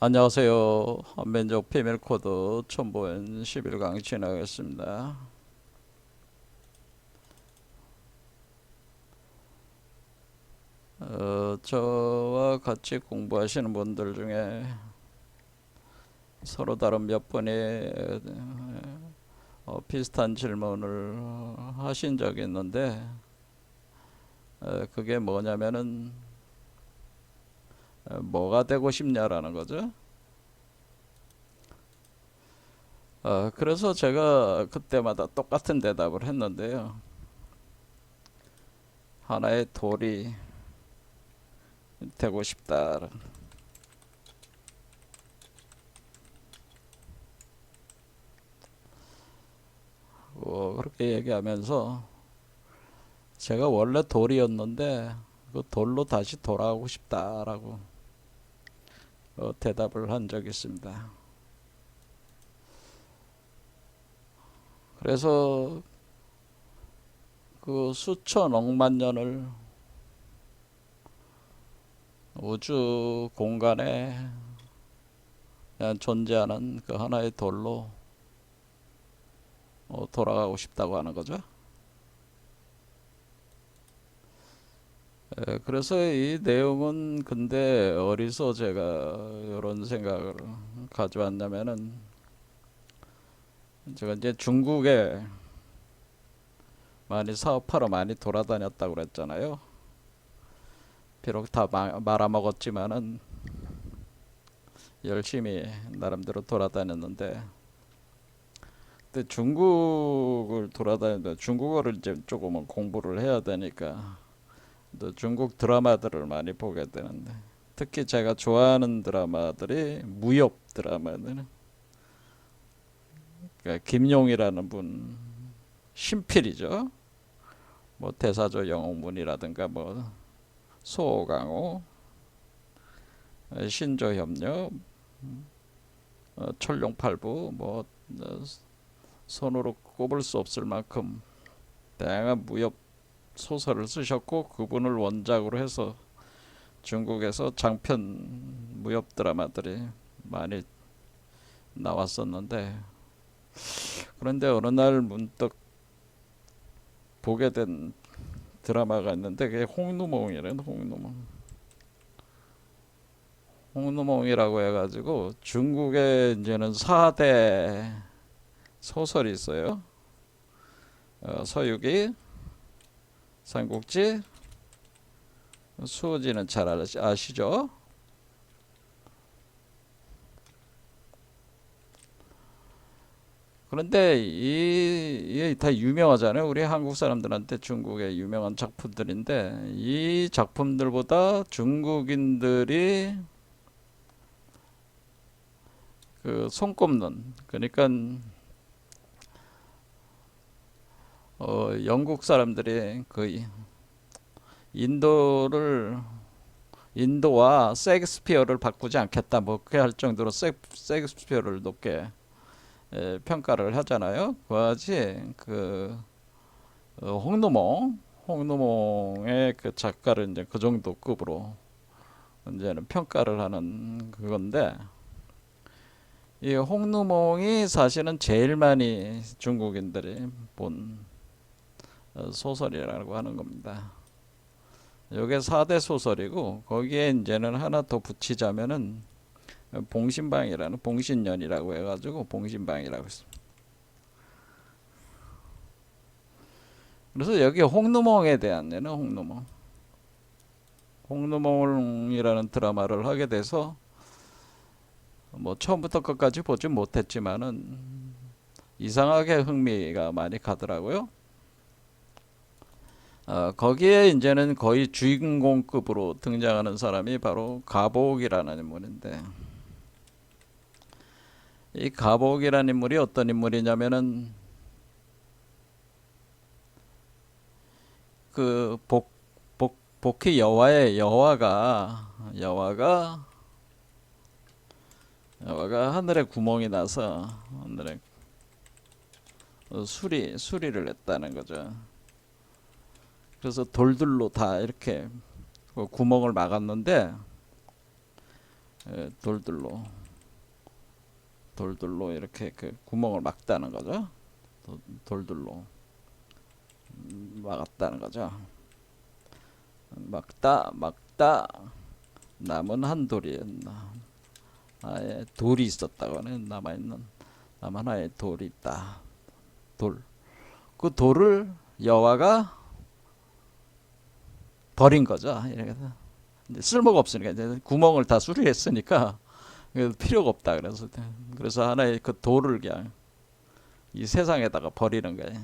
안녕하세요. 한민족 비밀코드 첨보엔 11강 진행하겠습니다. 저와 같이 공부하시는 분들 중에 서로 다른 몇 분이 비슷한 질문을 하신 적이 있는데 그게 뭐냐면은 뭐가 되고 싶냐라는 거죠. 그래서 제가 그때마다 똑같은 대답을 했는데요. 하나의 돌이 되고 싶다. 그렇게 얘기하면서 제가 원래 돌이었는데 그 돌로 다시 돌아가고 싶다라고 대답을 한 적이 있습니다. 그래서 그 수천 억만 년을 우주 공간에 그냥 존재하는 그 하나의 돌로 돌아가고 싶다고 하는 거죠. 그래서 이 내용은 근데 어디서 제가 이런 생각을 가져왔냐면은 제가 이제 중국에 많이 사업하러 많이 돌아다녔다고 그랬잖아요. 비록 다 말아먹었지만은 열심히 나름대로 돌아다녔는데 근데 중국을 돌아다니는데 중국어를 이제 조금은 공부를 해야 되니까 또 중국 드라마들을 많이 보게 되는데 특히 제가 좋아하는 드라마들이 무협 드라마들. 그러니까 김용이라는 분 신필이죠. 뭐 대사조 영웅문이라든가 뭐 소강호, 신조협력, 철룡팔부 뭐 손으로 꼽을 수 없을 만큼 다양한 무협 소설을 쓰셨고 그분을 원작으로 해서 중국에서 장편 무협 드라마들이 많이 나왔었는데 그런데 어느 날 문득 보게 된 드라마가 있는데 그게 홍루몽이라는 홍루몽이라고 해가지고 중국에 이제는 4대 소설이 있어요. 서유기, 삼국지, 수호지는 잘 아시죠? 그런데 이게 다 유명하잖아요. 우리 한국 사람들한테 중국의 유명한 작품들인데 이 작품들보다 중국인들이 그 손꼽는 그러니까 영국 사람들이 그 인도를 인도와 셰익스피어를 바꾸지 않겠다 뭐 그렇게 할 정도로 셰익스피어를 높게 평가를 하잖아요. 그같이 그 홍루몽의 그 작가를 이제 그 정도 급으로 이제는 평가를 하는 그건데 이 홍루몽이 사실은 제일 많이 중국인들이 본 소설이라고 하는 겁니다. 요게 4대 소설이고 거기에 이제는 하나 더 붙이자면은 봉신방이라는 봉신년이라고 해가지고 봉신방이라고 했습니다. 그래서 여기 홍루몽에 대한 얘는 홍루몽이라는 드라마를 하게 돼서 뭐 처음부터 끝까지 보지 못했지만은 이상하게 흥미가 많이 가더라고요. 거기에 이제는 거의 주인공급으로 등장하는 사람이 바로 가복이라는 인물인데 이 가복이라는 인물이 어떤 인물이냐면은 그 복희 여화의 여화가 하늘에 구멍이 나서 하늘에 수리를 했다는 거죠. 그래서 돌들로 다 이렇게 구멍을 막았는데 돌들로 이렇게 그 구멍을 막다는 거죠. 돌들로 막았다는 거죠. 막다 남은 한 돌이었나. 아예 돌이 있었다고 하네. 남은 하나의 돌이 있다. 그 돌을 여호와가 버린 거죠. 이렇게 쓸모가 없으니까 이제 구멍을 다 수리했으니까 필요가 없다. 그래서 하나의 그 돌을 그냥 이 세상에다가 버리는 거예요.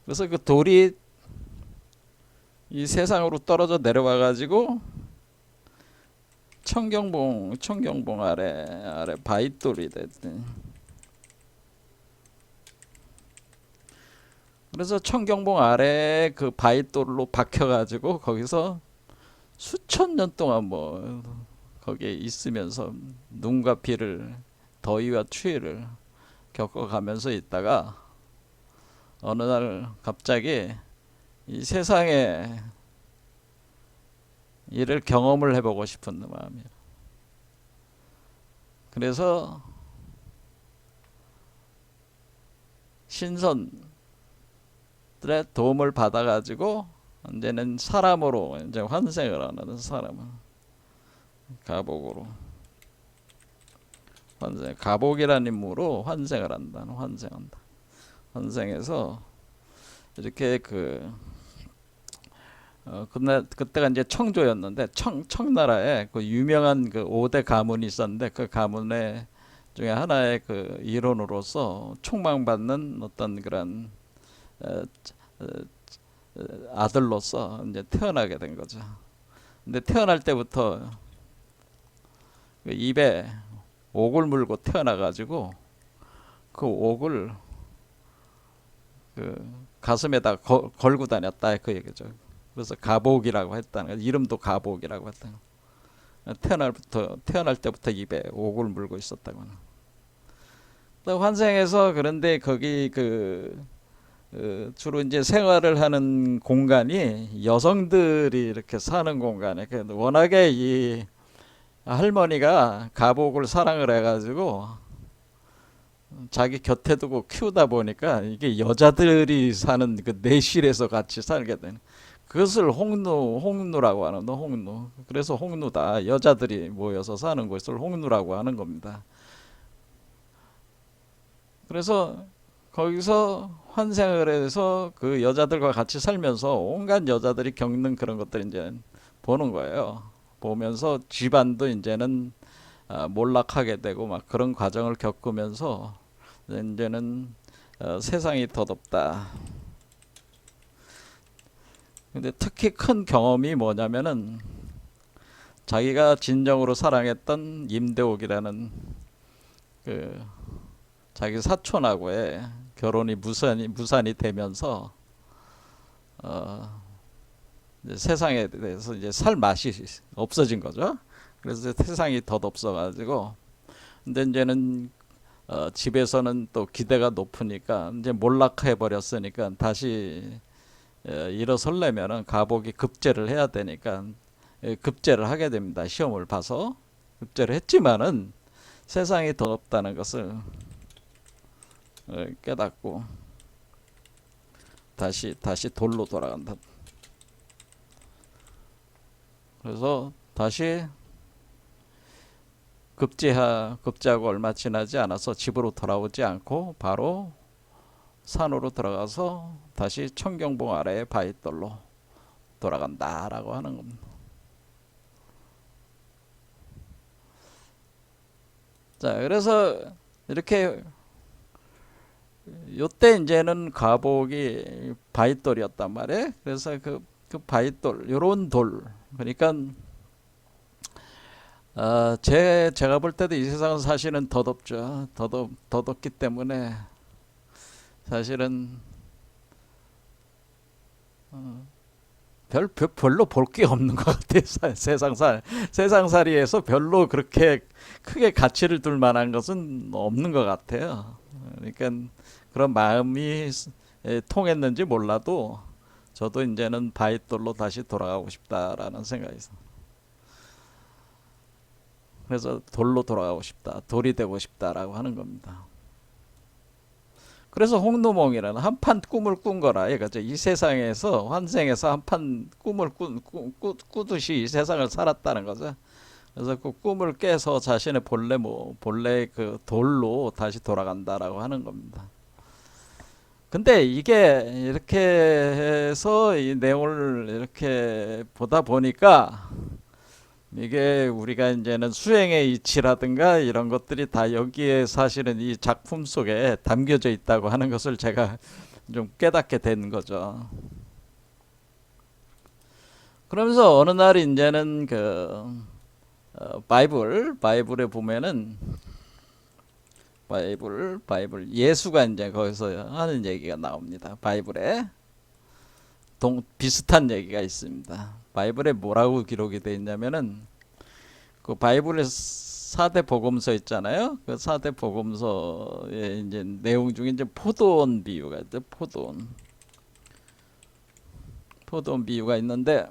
그래서 그 돌이 이 세상으로 떨어져 내려와 가지고 청경봉 아래 바윗돌이 됐대. 그래서 청경봉 아래 그 바윗돌로 박혀가지고 거기서 수천 년 동안 뭐 거기에 있으면서 눈과 비를 더위와 추위를 겪어가면서 있다가 어느 날 갑자기 이 세상에 이를 경험을 해보고 싶은 마음이에요. 그래서 신선들의 도움을 받아가지고 이제는 사람으로 이제 환생을 하는 사람은 가복으로 가복이라는 인물로 환생을 한다. 환생해서 이렇게 그때가 이제 청조였는데 청나라에 그 유명한 그 5대 가문이 있었는데 그 가문의 중에 하나의 그 일원으로서 총망받는 어떤 그런 아들로서 이제 태어나게 된 거죠. 근데 태어날 때부터 그 입에 옥을 물고 태어나가지고 그 옥을 그 가슴에다 걸고 다녔다 그 얘기죠. 그래서 가복이라고 했다는 거예요. 이름도 가복이라고 했다는 거예요. 태어날 때부터 입에 옥을 물고 있었다고 하는. 또 환생해서 그런데 거기 주로 이제 생활을 하는 공간이 여성들이 이렇게 사는 공간에 워낙에 이 할머니가 가복을 사랑을 해가지고 자기 곁에 두고 키우다 보니까 이게 여자들이 사는 그 내실에서 같이 살게 되는. 그것을 홍루라고 하는 거, 홍루. 그래서 홍루다. 여자들이 모여서 사는 곳을 홍루라고 하는 겁니다. 그래서 거기서 환생을 해서 그 여자들과 같이 살면서 온갖 여자들이 겪는 그런 것들 이제 보는 거예요. 보면서 집안도 이제는 몰락하게 되고 막 그런 과정을 겪으면서 이제는 세상이 더덥다. 근데 특히 큰 경험이 뭐냐면은 자기가 진정으로 사랑했던 임대옥이라는 그 자기 사촌하고의 결혼이 무산이 되면서 이제 세상에 대해서 이제 살 맛이 없어진 거죠. 그래서 세상이 덧없어가지고 근데 이제는 집에서는 또 기대가 높으니까 이제 몰락해 버렸으니까 다시 일어서려면은 가복이 급제를 해야 되니까 급제를 하게 됩니다. 시험을 봐서 급제를 했지만은 세상이 더 없다는 것을 깨닫고 다시 돌로 돌아간다. 그래서 다시 급제하고 얼마 지나지 않아서 집으로 돌아오지 않고 바로 산으로 들어가서 다시 청경봉 아래의 바윗돌로 돌아간다라고 하는 겁니다. 자, 그래서 이렇게 요때 이제는 가복이 바윗돌이었단 말이에요. 그래서 그 바윗돌, 요런 돌, 그러니까 제가 볼 때도 이 세상은 사실은 더덥죠. 더덥기 때문에 사실은 별로 볼 게 없는 것 같아요. 세상살이에서 별로 그렇게 크게 가치를 둘 만한 것은 없는 것 같아요. 그러니까 그런 마음이 통했는지 몰라도 저도 이제는 바윗돌로 다시 돌아가고 싶다라는 생각이 있어요. 그래서 돌로 돌아가고 싶다, 돌이 되고 싶다라고 하는 겁니다. 그래서 홍루몽이라는 한판 꿈을 꾼 거라 이거죠. 이 세상에서 환생해서 한판 꿈을 꾸듯이 이 세상을 살았다는 거죠. 그래서 그 꿈을 깨서 자신의 본래 그 돌로 다시 돌아간다라고 하는 겁니다. 근데 이게 이렇게 해서 이 내용을 이렇게 보다 보니까 이게 우리가 이제는 수행의 이치라든가 이런 것들이 다 여기에 사실은 이 작품 속에 담겨져 있다고 하는 것을 제가 좀 깨닫게 된 거죠. 그러면서 어느 날 이제는 그 바이블에 보면은 바이블 예수가 이제 거기서 하는 얘기가 나옵니다. 바이블에 비슷한 얘기가 있습니다. 바이블에 뭐라고 기록이 되어 있냐면은 그 바이블의 4대 복음서 있잖아요. 그 4대 복음서의 이제 내용 중에 이제 포도원 비유가 있죠. 포도원 비유가 있는데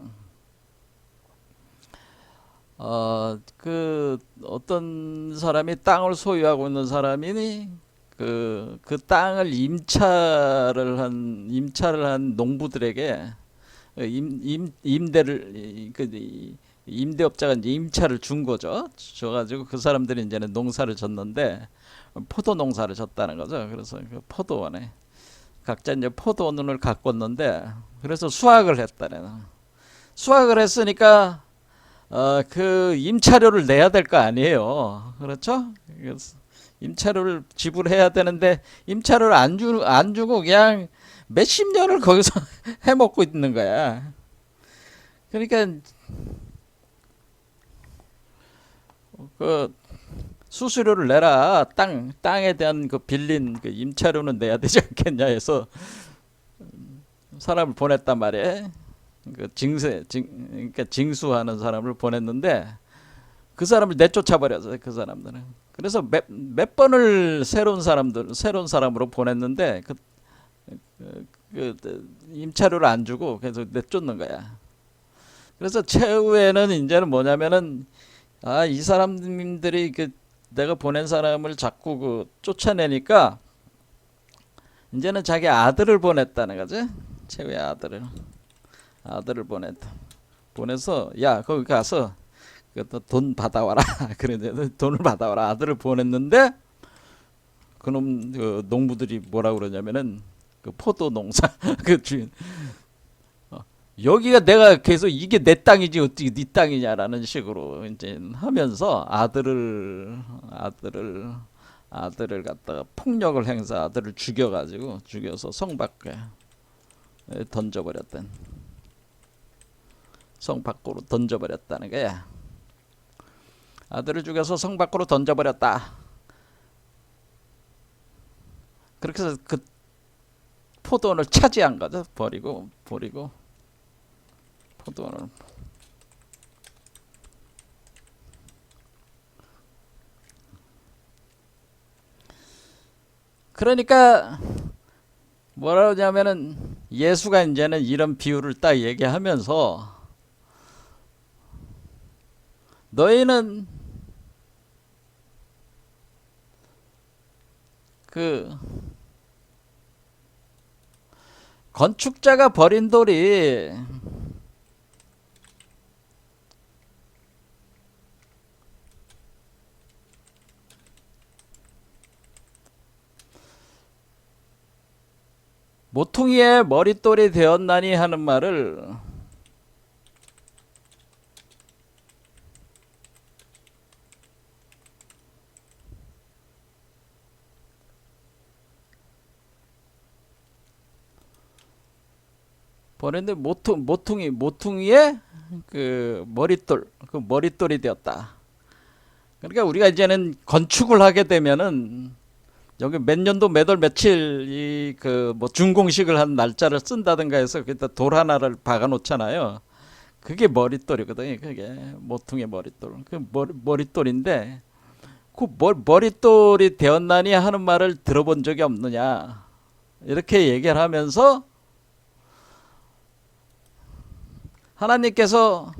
그 어떤 사람이 땅을 소유하고 있는 사람이 그 땅을 임차를 한 농부들에게 임대를 임대업자가 이제 임차를 준 거죠. 줘가지고 그 사람들이 이제는 농사를 졌는데 포도 농사를 졌다는 거죠. 그래서 그 포도원에 각자 이제 포도원을 가꿨는데 그래서 수확을 했다는. 수확을 했으니까 그 임차료를 내야 될 거 아니에요. 그렇죠? 그래서 임차료를 지불해야 되는데 임차료를 안 주고 그냥 몇십 년을 거기서 해먹고 있는 거야. 그러니까 그 수수료를 내라. 땅에 대한 그 빌린 그 임차료는 내야 되지 않겠냐 해서 사람을 보냈단 말이에요. 그러니까 징수하는 사람을 보냈는데 그 사람을 내쫓아 버렸어요. 그 사람들은. 그래서 몇 번을 새로운 사람으로 보냈는데 그 임차료를 안 주고 계속 내쫓는 거야. 그래서 최후에는 이제는 뭐냐면은 이 사람들이 내가 보낸 사람을 자꾸 쫓아내니까 이제는 자기 아들을 보냈다는 거지. 최후의 아들을 보내서 야 거기 가서 돈 받아와라. 그래 돈을 받아와라. 아들을 보냈는데 그놈 농부들이 뭐라 그러냐면은 그 포도 농사 그 주인 여기가 내가 계속 이게 내 땅이지 어떻게 네 땅이냐라는 식으로 이제 하면서 아들을 갖다가 폭력을 아들을 죽여서 성 밖에 성 밖으로 던져버렸다는 거야. 아들을 죽여서 성 밖으로 던져버렸다. 그렇게 해서 그 포도원을 차지한 거죠. 버리고 포도원을. 그러니까 뭐라 그러냐면은 예수가 이제는 이런 비유를 딱 얘기하면서 너희는 그 건축자가 버린 돌이 모퉁이의 머릿돌이 되었나니 하는 말을 보냈는데 모퉁이의 그 머릿돌이 되었다. 그러니까 우리가 이제는 건축을 하게 되면은 여기 몇 년도 몇 월 며칠 뭐 준공식을 한 날짜를 쓴다든가 해서 거기다 돌 하나를 박아 놓잖아요. 그게 머릿돌이거든요. 그게 모퉁이의 머릿돌. 그 머릿돌인데 그 머릿돌이 되었나니 하는 말을 들어본 적이 없느냐. 이렇게 얘기를 하면서 하나님께서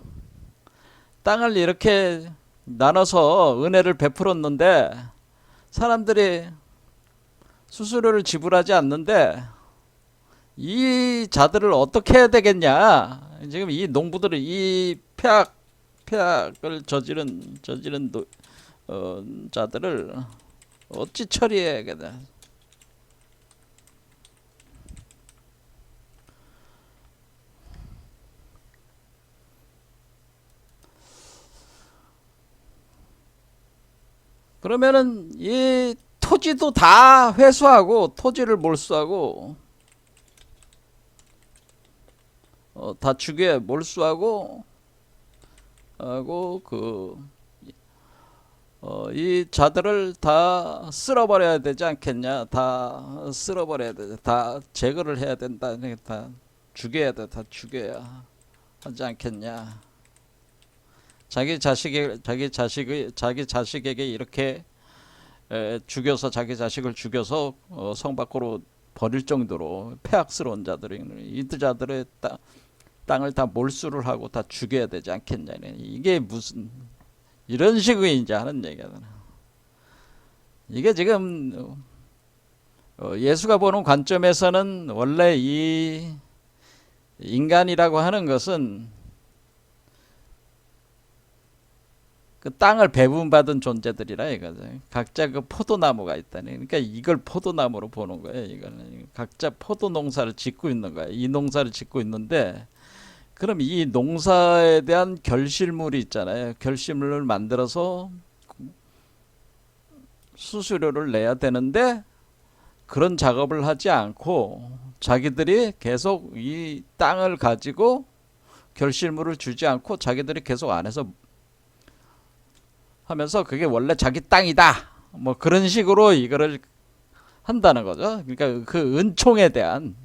땅을 이렇게 나눠서 은혜를 베풀었는데 사람들이 수수료를 지불하지 않는데 이 자들을 어떻게 해야 되겠냐? 지금 이 농부들을 이 폐악을 저지른 자들을 어찌 처리해야겠다. 그러면은 이 토지도 다 회수하고 토지를 몰수하고 다 주게 몰수하고 하고 이 자들을 다 쓸어버려야 되지 않겠냐? 다 쓸어버려야 돼. 다 제거를 해야 된다. 다 죽여야 돼. 다 죽여야 하지 않겠냐? 자기 자식에게 이렇게 죽여서 자기 자식을 죽여서 성 밖으로 버릴 정도로 폐악스러운 자들이 이들 자들의 땅을 다 몰수를 하고 다 죽여야 되지 않겠냐? 이게 무슨 이런 식의 이제 하는 얘기야. 이게 지금 예수가 보는 관점에서는 원래 이 인간이라고 하는 것은 그 땅을 배분받은 존재들이라 이거죠. 각자 그 포도나무가 있다니. 그러니까 이걸 포도나무로 보는 거예요. 이거는 각자 포도 농사를 짓고 있는 거예요. 이 농사를 짓고 있는데, 그럼 이 농사에 대한 결실물이 있잖아요. 결실물을 만들어서 수수료를 내야 되는데 그런 작업을 하지 않고 자기들이 계속 이 땅을 가지고 결실물을 주지 않고 자기들이 계속 안에서 하면서 그게 원래 자기 땅이다. 뭐 그런 식으로 이거를 한다는 거죠. 그러니까 그 은총에 대한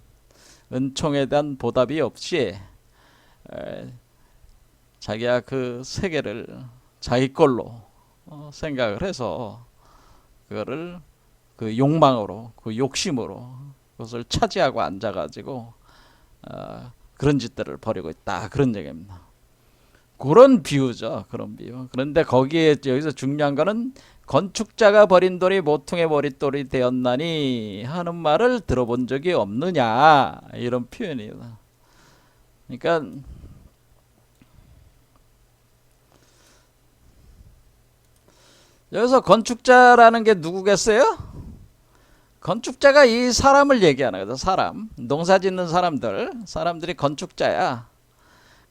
보답이 없이 자기가 그 세계를 자기 걸로 생각을 해서 그거를 그 욕망으로 그 욕심으로 그것을 차지하고 앉아가지고 그런 짓들을 벌이고 있다. 그런 얘기입니다. 그런 비유죠. 그런 비유. 그런데 거기에 여기서 중요한 거는 건축자가 버린 돌이 모퉁이의 머릿돌이 되었나니 하는 말을 들어본 적이 없느냐, 이런 표현이에요. 그러니까 여기서 건축자라는 게 누구겠어요? 건축자가 이 사람을 얘기하는 거죠. 사람, 농사 짓는 사람들이 건축자야.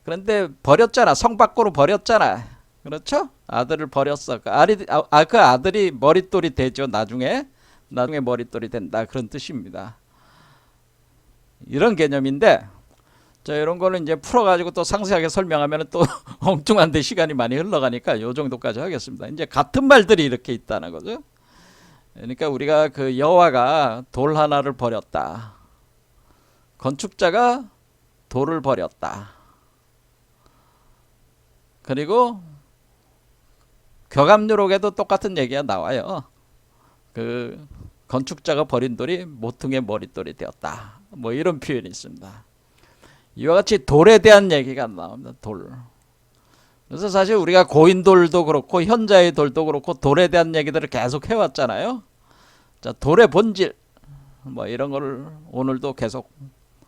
그런데 버렸잖아. 성 밖으로 버렸잖아. 그렇죠? 아들을 버렸어. 그 아들이 머릿돌이 되죠. 나중에 머릿돌이 된다. 그런 뜻입니다. 이런 개념인데, 자, 이런 거는 이제 풀어가지고 또 상세하게 설명하면 또 엉뚱한데 시간이 많이 흘러가니까 요 정도까지 하겠습니다. 이제 같은 말들이 이렇게 있다는 거죠. 그러니까 우리가 그 여호와가 돌 하나를 버렸다. 건축자가 돌을 버렸다. 그리고 격압유록에도 똑같은 얘기가 나와요. 그 건축자가 버린 돌이 모퉁이의 머릿돌이 되었다. 뭐 이런 표현이 있습니다. 이와 같이 돌에 대한 얘기가 나옵니다. 돌. 그래서 사실 우리가 고인돌도 그렇고 현자의 돌도 그렇고 돌에 대한 얘기들을 계속 해왔잖아요. 자, 돌의 본질 뭐 이런 거를 오늘도 계속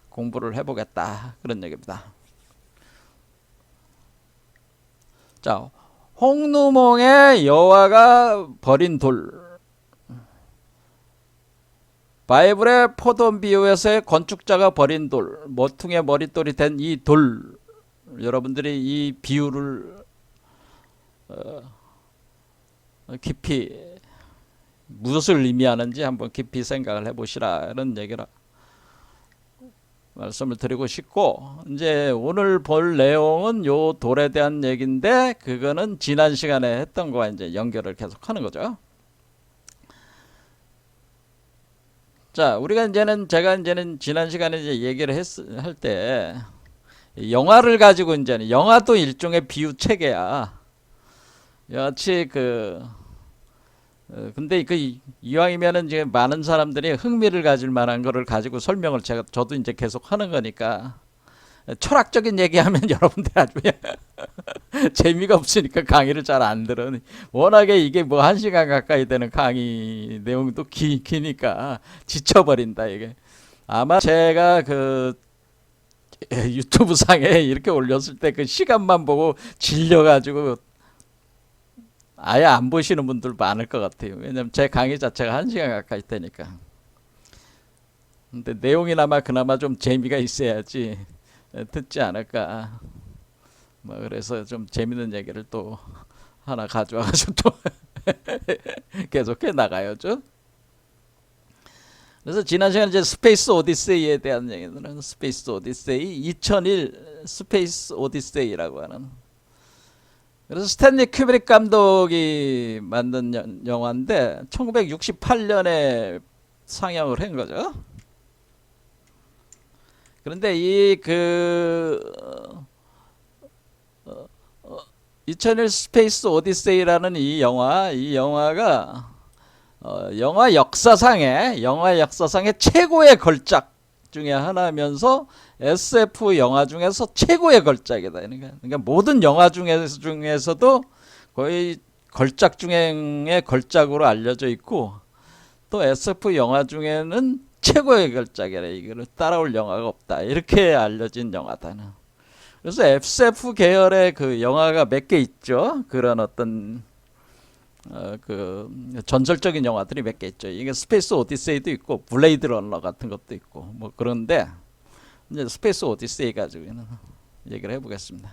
공부를 해보겠다. 그런 얘기입니다. 자, 홍루몽에 여호와가 버린 돌. 바이블의 포도 비유에서의 건축자가 버린 돌, 모퉁이의 머릿돌이 된 이 돌. 여러분들이 이 비유를 깊이 무엇을 의미하는지 한번 깊이 생각을 해보시라는 얘기라 말씀을 드리고 싶고, 이제 오늘 볼 내용은 요 돌에 대한 얘기인데 그거는 지난 시간에 했던 거와 이제 연결을 계속하는 거죠. 자, 제가 이제는 지난 시간에 이제 얘기를 할 때 영화를 가지고 이제는 영화도 일종의 비유 체계야. 여하치 근데 이왕이면은 이제 많은 사람들이 흥미를 가질 만한 거를 가지고 설명을 저도 이제 계속 하는 거니까 철학적인 얘기하면 여러분들 아주 재미가 없으니까 강의를 잘 안 들으니, 워낙에 이게 뭐 1시간 가까이 되는 강의 내용도 기니까 지쳐버린다 이게. 아마 제가 그 유튜브 상에 이렇게 올렸을 때 그 시간만 보고 질려가지고 아예 안 보시는 분들 많을 것 같아요. 왜냐면 제 강의 자체가 1시간 가까이 되니까. 근데 내용이나마 그나마 좀 재미가 있어야지 듣지 않을까. 뭐 그래서 좀 재밌는 얘기를 또 하나 가져와가지고 또 계속해 나가야죠. 그래서 지난 시간에 이제 스페이스 오디세이에 대한 얘기들은, 스페이스 오디세이 2001 스페이스 오디세이라고 하는, 그래서 스탠리 큐브릭 감독이 만든 영화인데 1968년에 상영을 한 거죠. 그런데 이 그 2001 스페이스 오디세이라는 이 영화가 영화 역사상의 최고의 걸작 중에 하나면서 SF 영화 중에서 최고의 걸작이다. 그러니까 모든 영화 중에서도 거의 걸작 중의 걸작으로 알려져 있고, 또 SF 영화 중에는 최고의 걸작이라, 이거를 따라올 영화가 없다, 이렇게 알려진 영화다. 그래서 SF 계열의 그 영화가 몇 개 있죠. 그런 어떤 그 전설적인 영화들이 몇 개 있죠. 이게 스페이스 오디세이도 있고 블레이드 러너 같은 것도 있고 뭐. 그런데 이제 스페이스 오디세이 가지고는 얘기를 해보겠습니다.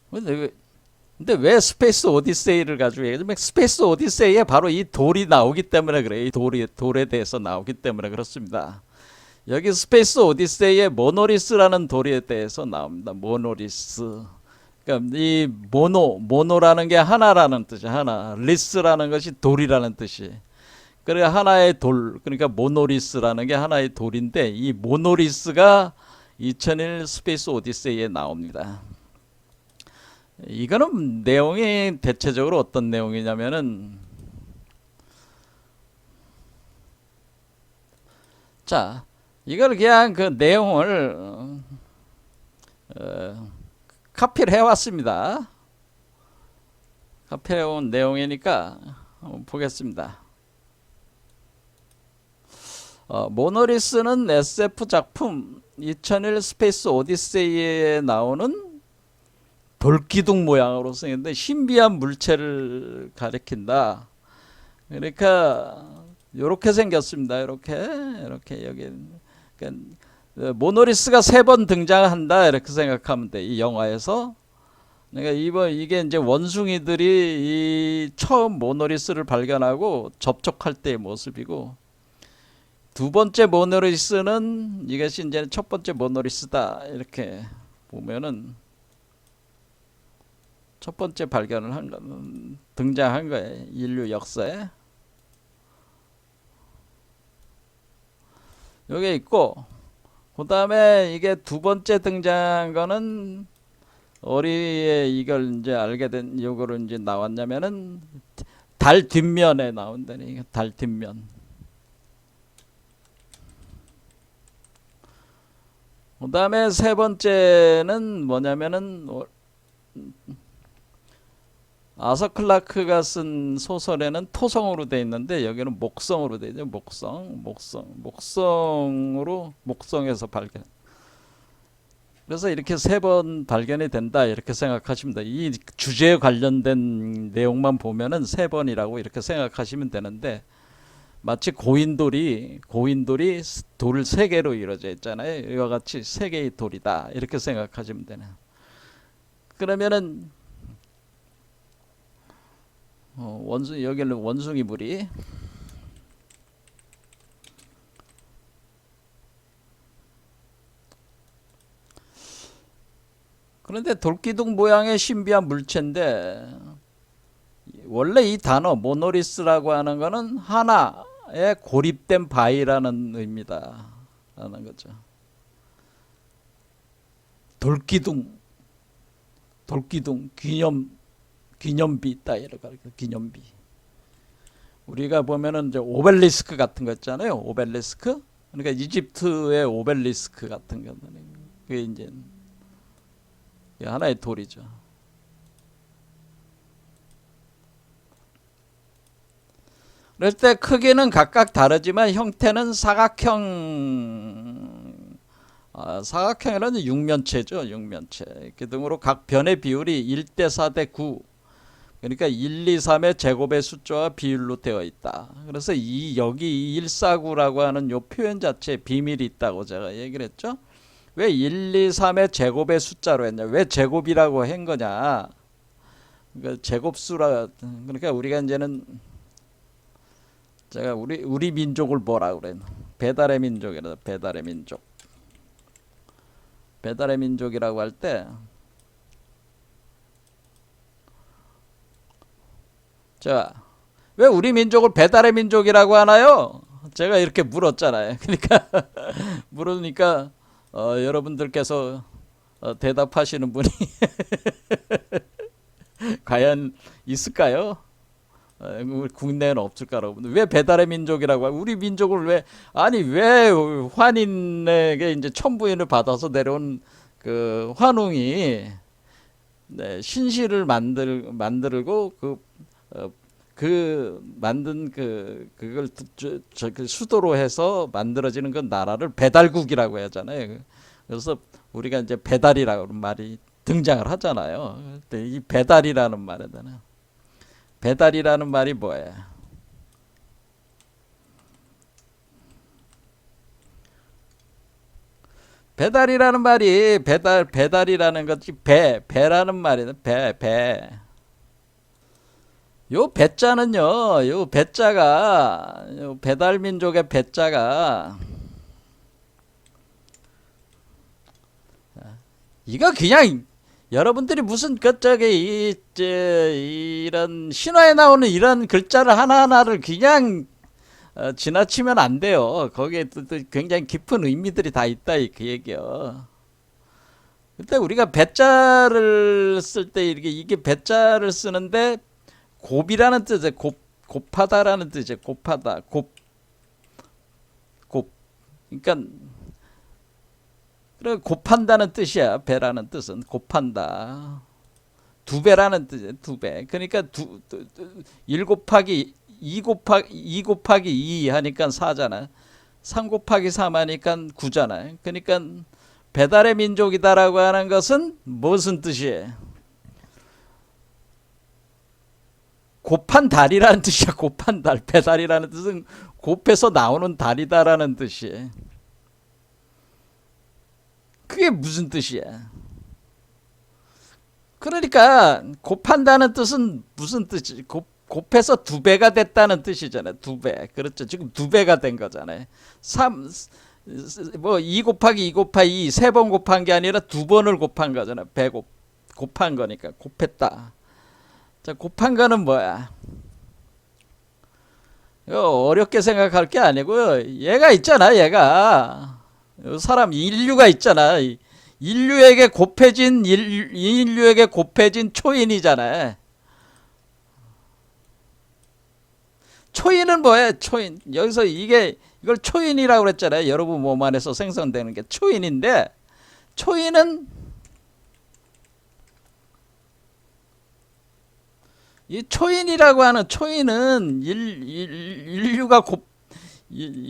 근데 왜 스페이스 오디세이를 가지고 얘기하면, 스페이스 오디세이에 바로 이 돌이 나오기 때문에 그래요. 이 돌에 대해서 나오기 때문에 그렇습니다. 여기 스페이스 오디세이에 모노리스라는 돌에 대해서 나옵니다. 모노리스. 그러니까 이 모노라는 게 하나라는 뜻이, 하나. 리스라는 것이 돌이라는 뜻이. 그러니까 하나의 돌, 그러니까 모노리스라는 게 하나의 돌인데, 이 모노리스가 2001 스페이스 오디세이에 나옵니다. 이거는 내용이 대체적으로 어떤 내용이냐면은, 자, 이걸 그냥 그 내용을 카피를 해왔습니다. 카피를 해온 내용이니까 한번 보겠습니다. 모노리스는 SF 작품 2001 스페이스 오디세이에 나오는 돌기둥 모양으로 생겼는데 신비한 물체를 가리킨다. 그러니까 이렇게 생겼습니다. 이렇게 여기. 그러니까 모노리스가 3번 등장한다, 이렇게 생각하면 돼, 이 영화에서. 그러니까 이게 이제 원숭이들이 이 처음 모노리스를 발견하고 접촉할 때의 모습이고, 두 번째 모노리스는 이것이 이제 첫 번째 모노리스다, 이렇게 보면은 첫 번째 발견을 한 거, 등장한 거예요, 인류 역사에. 여기 있고, 그 다음에 이게 두 번째 등장한 거는 어디에 이걸 이제 알게 된, 요거를 이제 나왔냐면은 달 뒷면에 나온다니, 달 뒷면. 그 다음에 세 번째는 뭐냐면은 아서 클라크가 쓴 소설에는 토성으로 되어 있는데 여기는 목성으로 되어 있죠. 목성에서 발견. 그래서 이렇게 3번 발견이 된다, 이렇게 생각하시면 돼요. 이 주제에 관련된 내용만 보면은 3번이라고 이렇게 생각하시면 되는데, 마치 고인돌이 돌 3개로 이루어져 있잖아요. 이와 같이 3개의 돌이다, 이렇게 생각하시면 되네요. 그러면은 여기는 원숭이 무리. 그런데 돌기둥 모양의 신비한 물체인데, 원래 이 단어 모노리스라고 하는 거는 하나에 고립된 바위라는 의미다 라는 거죠. 돌기둥 기념비 있다, 이렇게. 기념비. 우리가 보면은 이제 오벨리스크 같은 거 있잖아요. 오벨리스크. 그러니까 이집트의 오벨리스크 같은 거는 그게 이제 하나의 돌이죠. 그럴 때 크기는 각각 다르지만 형태는 사각형, 사각형이라는 육면체죠. 육면체. 이렇게 등으로 각 변의 비율이 1대 4대 9. 그러니까 1, 2, 3의 제곱의 숫자와 비율로 되어 있다. 그래서 여기 149라고 하는 요 표현 자체에 비밀이 있다고 제가 얘기를 했죠. 왜 1, 2, 3의 제곱의 숫자로 했냐? 왜 제곱이라고 한 거냐? 그러니까 제곱수라, 그러니까 우리가 이제는 제가 우리 민족을 뭐라 그래? 배달의 민족이라. 배달의 민족. 배달의 민족이라고 할 때, 자, 왜 우리 민족을 배달의 민족이라고 하나요? 제가 이렇게 물었잖아요. 그러니까 물으니까 여러분들께서 대답하시는 분이 과연 있을까요? 국내에는 없을까라고. 왜 배달의 민족이라고 하고 우리 민족을 왜 환인에게 이제 천부인을 받아서 내려온 그 환웅이 네, 신실을 만들고 만든 그걸 그 수도로 해서 만들어지는 그 나라를 배달국이라고 하잖아요. 그래서 우리가 이제 배달이라는 말이 등장을 하잖아요. 근데 이 배달이라는 말에다는 배달이라는 말이 뭐예요? 배달이라는 말이 배달이라는 것이 배라는 말이다. 배. 요 배자는요. 요 배자가 요 배달민족의 배자가 이거 그냥 여러분들이 무슨 이런 신화에 나오는 이런 글자를 하나하나를 그냥 지나치면 안 돼요. 거기에 또 굉장히 깊은 의미들이 다 있다 그 얘기요. 그때 우리가 배자를 쓸 때 이게 배자를 쓰는데 곱이라는 뜻에 곱하다라는 뜻이에요. 곱하다. 곱. 그러니까 곱한다는 뜻이야. 배라는 뜻은 곱한다. 두 배라는 뜻이에요. 두 배. 그러니까 1 곱하기 2 곱하기 2 하니까 4잖아. 3 곱하기 3 하니까 9잖아요. 그러니까 배달의 민족이다라고 하는 것은 무슨 뜻이에요? 곱한 달이라는 뜻이야. 곱한 달. 배달이라는 뜻은 곱해서 나오는 달이다라는 뜻이에요. 그게 무슨 뜻이야? 그러니까 곱한다는 뜻은 무슨 뜻이? 곱해서 두 배가 됐다는 뜻이잖아요. 두 배. 그렇죠. 지금 두 배가 된 거잖아요. 2 곱하기 2 곱하기 2 세 번 곱한 게 아니라 두 번을 곱한 거잖아요. 곱한 거니까 곱했다. 자, 곱한 거는 뭐야? 이거 어렵게 생각할 게 아니고요. 얘가 있잖아. 얘가 사람 인류가 있잖아. 인류에게 곱해진 초인이잖아요. 초인은 뭐예요? 초인. 여기서 이걸 초인이라고 그랬잖아요. 여러분 몸 안에서 생성되는 게 초인인데, 초인은 이 초인이라고 하는 초인은 인류의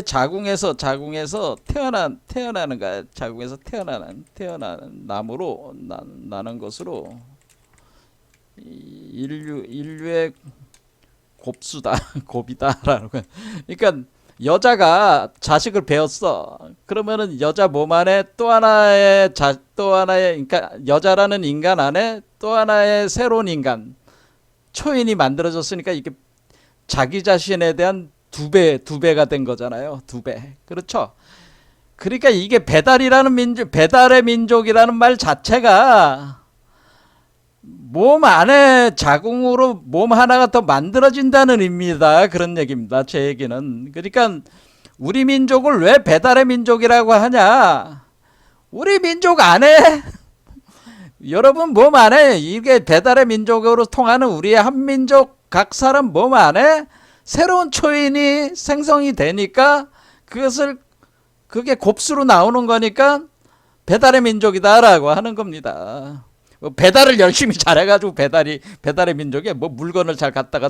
자궁에서 태어나는 거야. 자궁에서 태어나는 나무로 나는 것으로 인류의 곱수다. 곱이다라는 거야. 그러니까 여자가 자식을 배웠어. 그러면은 여자 몸 안에 또 하나의 그러니까 여자라는 인간 안에 또 하나의 새로운 인간 초인이 만들어졌으니까 이게 자기 자신에 대한 두 배가 된 거잖아요. 두 배. 그렇죠? 그러니까 이게 배달의 민족이라는 말 자체가 몸 안에 자궁으로 몸 하나가 더 만들어진다는 의미다. 그런 얘기입니다. 제 얘기는. 그러니까 우리 민족을 왜 배달의 민족이라고 하냐? 우리 민족 안에 여러분 몸 안에 이게 배달의 민족으로 통하는 우리의 한민족 각 사람 몸 안에 새로운 초인이 생성이 되니까 그게 곱수로 나오는 거니까 배달의 민족이다라고 하는 겁니다. 배달을 열심히 잘해가지고 배달의 민족에 뭐 물건을 잘 갖다가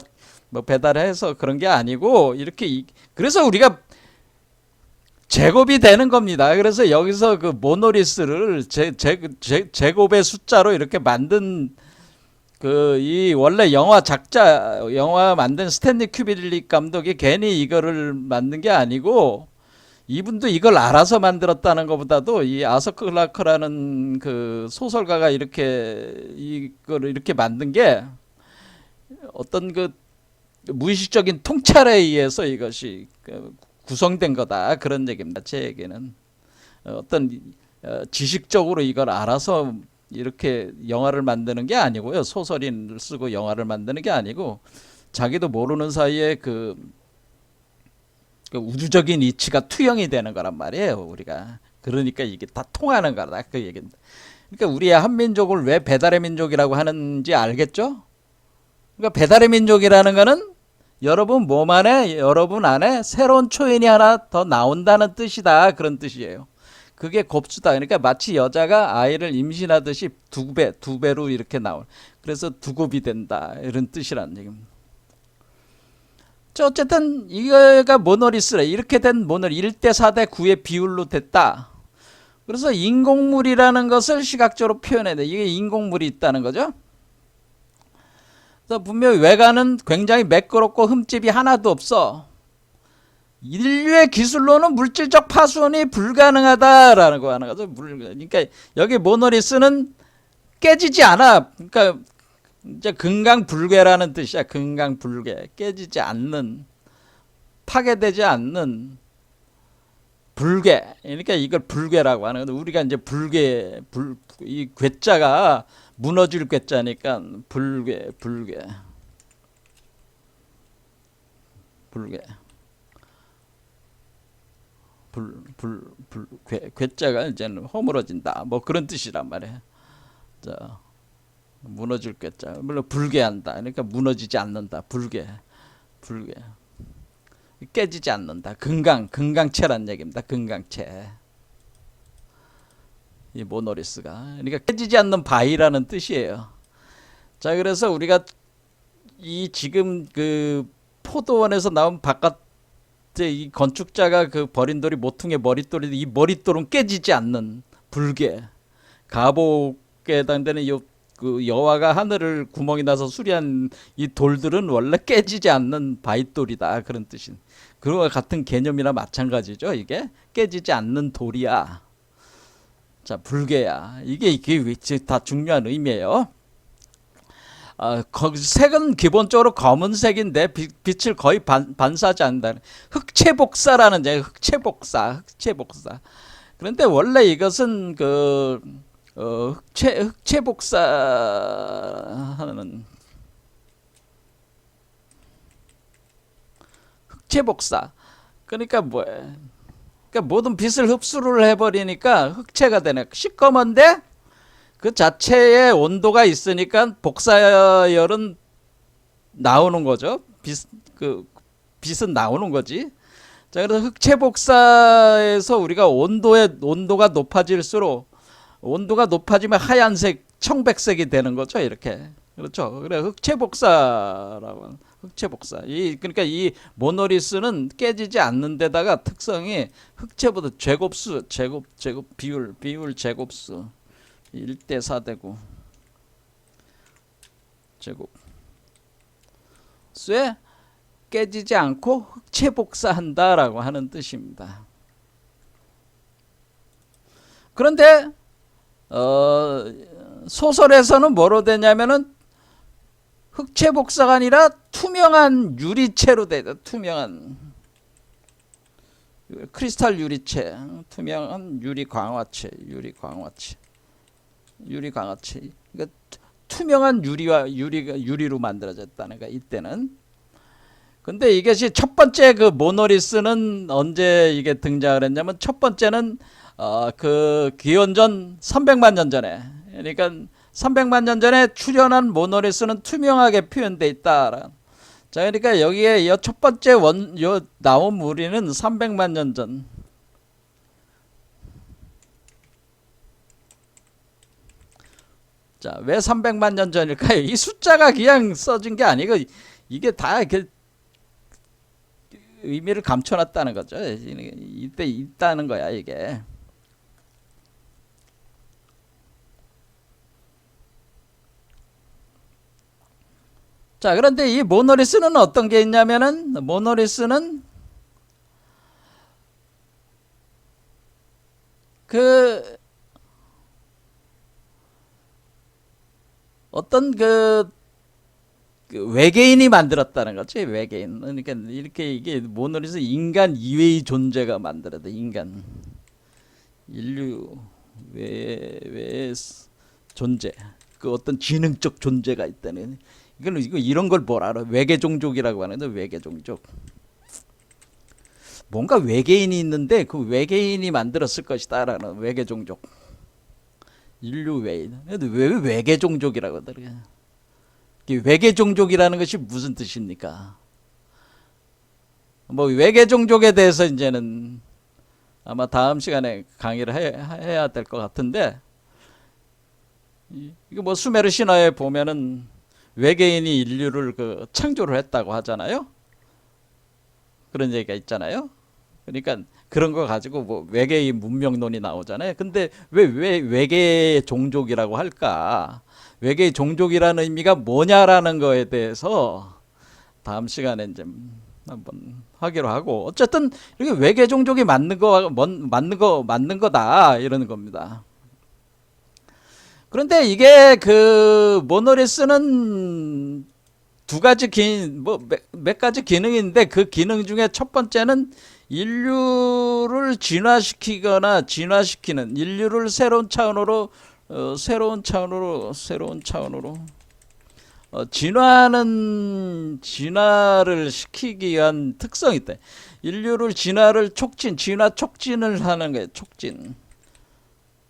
뭐 배달해서 그런 게 아니고 이렇게 그래서 우리가 제곱이 되는 겁니다. 그래서 여기서 그 모노리스를 제곱의 숫자로 이렇게 만든 이 원래 영화 만든 스탠리 큐브릭 감독이 괜히 이거를 만든 게 아니고 이분도 이걸 알아서 만들었다는 것보다도 이 아서 클라크라는 그 소설가가 이걸 이렇게 만든 게 어떤 그 무의식적인 통찰에 의해서 이것이 구성된 거다 그런 얘기입니다. 제 얘기는 어떤 지식적으로 이걸 알아서 이렇게 영화를 만드는 게 아니고요. 소설인을 쓰고 영화를 만드는 게 아니고 자기도 모르는 사이에 그 우주적인 이치가 투영이 되는 거란 말이에요. 우리가 그러니까 이게 다 통하는 거다 그 얘기입니다. 그러니까 우리의 한민족을 왜 배달의 민족이라고 하는지 알겠죠? 그러니까 배달의 민족이라는 거는 여러분 안에 새로운 초인이 하나 더 나온다는 뜻이다. 그런 뜻이에요. 그게 곱수다. 그러니까 마치 여자가 아이를 임신하듯이 두 배로 이렇게 나올. 그래서 두 곱이 된다. 이런 뜻이라는 얘기입니다. 어쨌든 이거가 모노리스래. 이렇게 된 모노리 1대 4대 9의 비율로 됐다. 그래서 인공물이라는 것을 시각적으로 표현해야 돼. 이게 인공물이 있다는 거죠. 그래서 분명히 외관은 굉장히 매끄럽고 흠집이 하나도 없어. 인류의 기술로는 물질적 파손이 불가능하다라는 거 하는 거죠. 그러니까 여기 모노리스는 깨지지 않아. 그러니까 이제 금강불괴라는 뜻이야. 금강불괴. 깨지지 않는, 파괴되지 않는 불괴. 그러니까 이걸 불괴라고 하는 거죠. 우리가 이제 이 괴자가 무너질 괴자니까 불괴. 괴자가 이제는 허물어진다. 뭐 그런 뜻이란 말이에요. 자, 무너질 괴자. 물론 불괴한다. 그러니까 무너지지 않는다. 불괴. 깨지지 않는다. 금강체란 얘기입니다. 금강체. 이 모노리스가. 그러니까 깨지지 않는 바위라는 뜻이에요. 자, 그래서 우리가 이 지금 그 포도원에서 나온 바깥 이 건축자가 그 버린 돌이 모퉁이의 머릿돌인데 이 머릿돌은 깨지지 않는 불괴. 가복에 해당되는 그 여호와가 하늘을 구멍이 나서 수리한 이 돌들은 원래 깨지지 않는 바윗돌이다. 그런 뜻인. 그와 같은 개념이나 마찬가지죠. 이게 깨지지 않는 돌이야. 자, 불괴야. 이게 다 중요한 의미예요. 색은 기본적으로 검은색인데 빛을 거의 반사하지 않는다. 흑채복사라는 게 흑채복사. 그런데 원래 이것은 흑채복사하는 흑채복사. 그러니까 뭐예요? 그러니까 모든 빛을 흡수를 해버리니까 흑채가 되네. 시꺼먼데 그 자체에 온도가 있으니까 복사열은 나오는 거죠. 빛은 나오는 거지. 자, 그래서 흑채 복사에서 우리가 온도가 높아질수록 온도가 높아지면 하얀색, 청백색이 되는 거죠. 이렇게. 그렇죠. 그래 흑채 복사라고. 흑채 복사. 그러니까 이 모노리스는 깨지지 않는 데다가 특성이 흑채보다 제곱수, 비율 제곱수. 1대 4대 9 제곱 수에 깨지지 않고 흑채 복사한다라고 하는 뜻입니다. 그런데 소설에서는 뭐로 되냐면은 흑채 복사가 아니라 투명한 유리체로 돼요. 투명한 크리스탈 유리체, 투명한 유리광화체. 그러니까 투명한 유리로 만들어졌다는 거야. 이때는. 근데 이것이 첫 번째 그 모노리스는 언제 이게 등장을 했냐면 첫 번째는 그 기원전 300만 년 전에. 그러니까 300만 년 전에 출현한 모노리스는 투명하게 표현돼 있다. 자, 그러니까 여기에 첫 번째 요 나온 무리는 300만 년 전. 자, 왜 300만 년 전일까요? 이 숫자가 그냥 써진 게 아니고 이게 다 이렇게 의미를 감춰놨다는 거죠. 이때 있다는 거야, 이게. 자, 그런데 이 모노리스는 어떤 게 있냐면은, 모노리스는 그 어떤 그 외계인이 만들었다는 거지. 외계인. 그러니까 이렇게 이게 모노리스, 인간 이외의 존재가 만들어도, 인간, 인류 외의 존재, 그 어떤 지능적 존재가 있다는. 이거 이런 걸 뭘 알아? 외계 종족이라고 하는데, 외계 종족. 뭔가 외계인이 있는데 그 외계인이 만들었을 것이다라는 외계 종족. 인류 외인. 왜 외계 종족이라고 하더라. 외계 종족이라는 것이 무슨 뜻입니까? 뭐 외계 종족에 대해서 이제는 아마 다음 시간에 강의를 해야 될 것 같은데, 이거 뭐 수메르 신화에 보면은 외계인이 인류를 창조를 했다고 하잖아요. 그런 얘기가 있잖아요. 그러니까 그런 거 가지고 뭐 외계인 문명론이 나오잖아요. 근데 왜 외계 종족이라고 할까? 외계 종족이라는 의미가 뭐냐라는 거에 대해서 다음 시간에 이제 한번 하기로 하고, 어쨌든 이렇게 외계 종족이 맞는 거다 이러는 겁니다. 그런데 이게 그 모노리스는 두 가지 몇 가지 기능인데, 그 기능 중에 첫 번째는 인류를 진화시키는, 인류를 새로운 차원으로 진화를 시키기 위한 특성이 있다. 인류를 진화 촉진을 하는 거예요.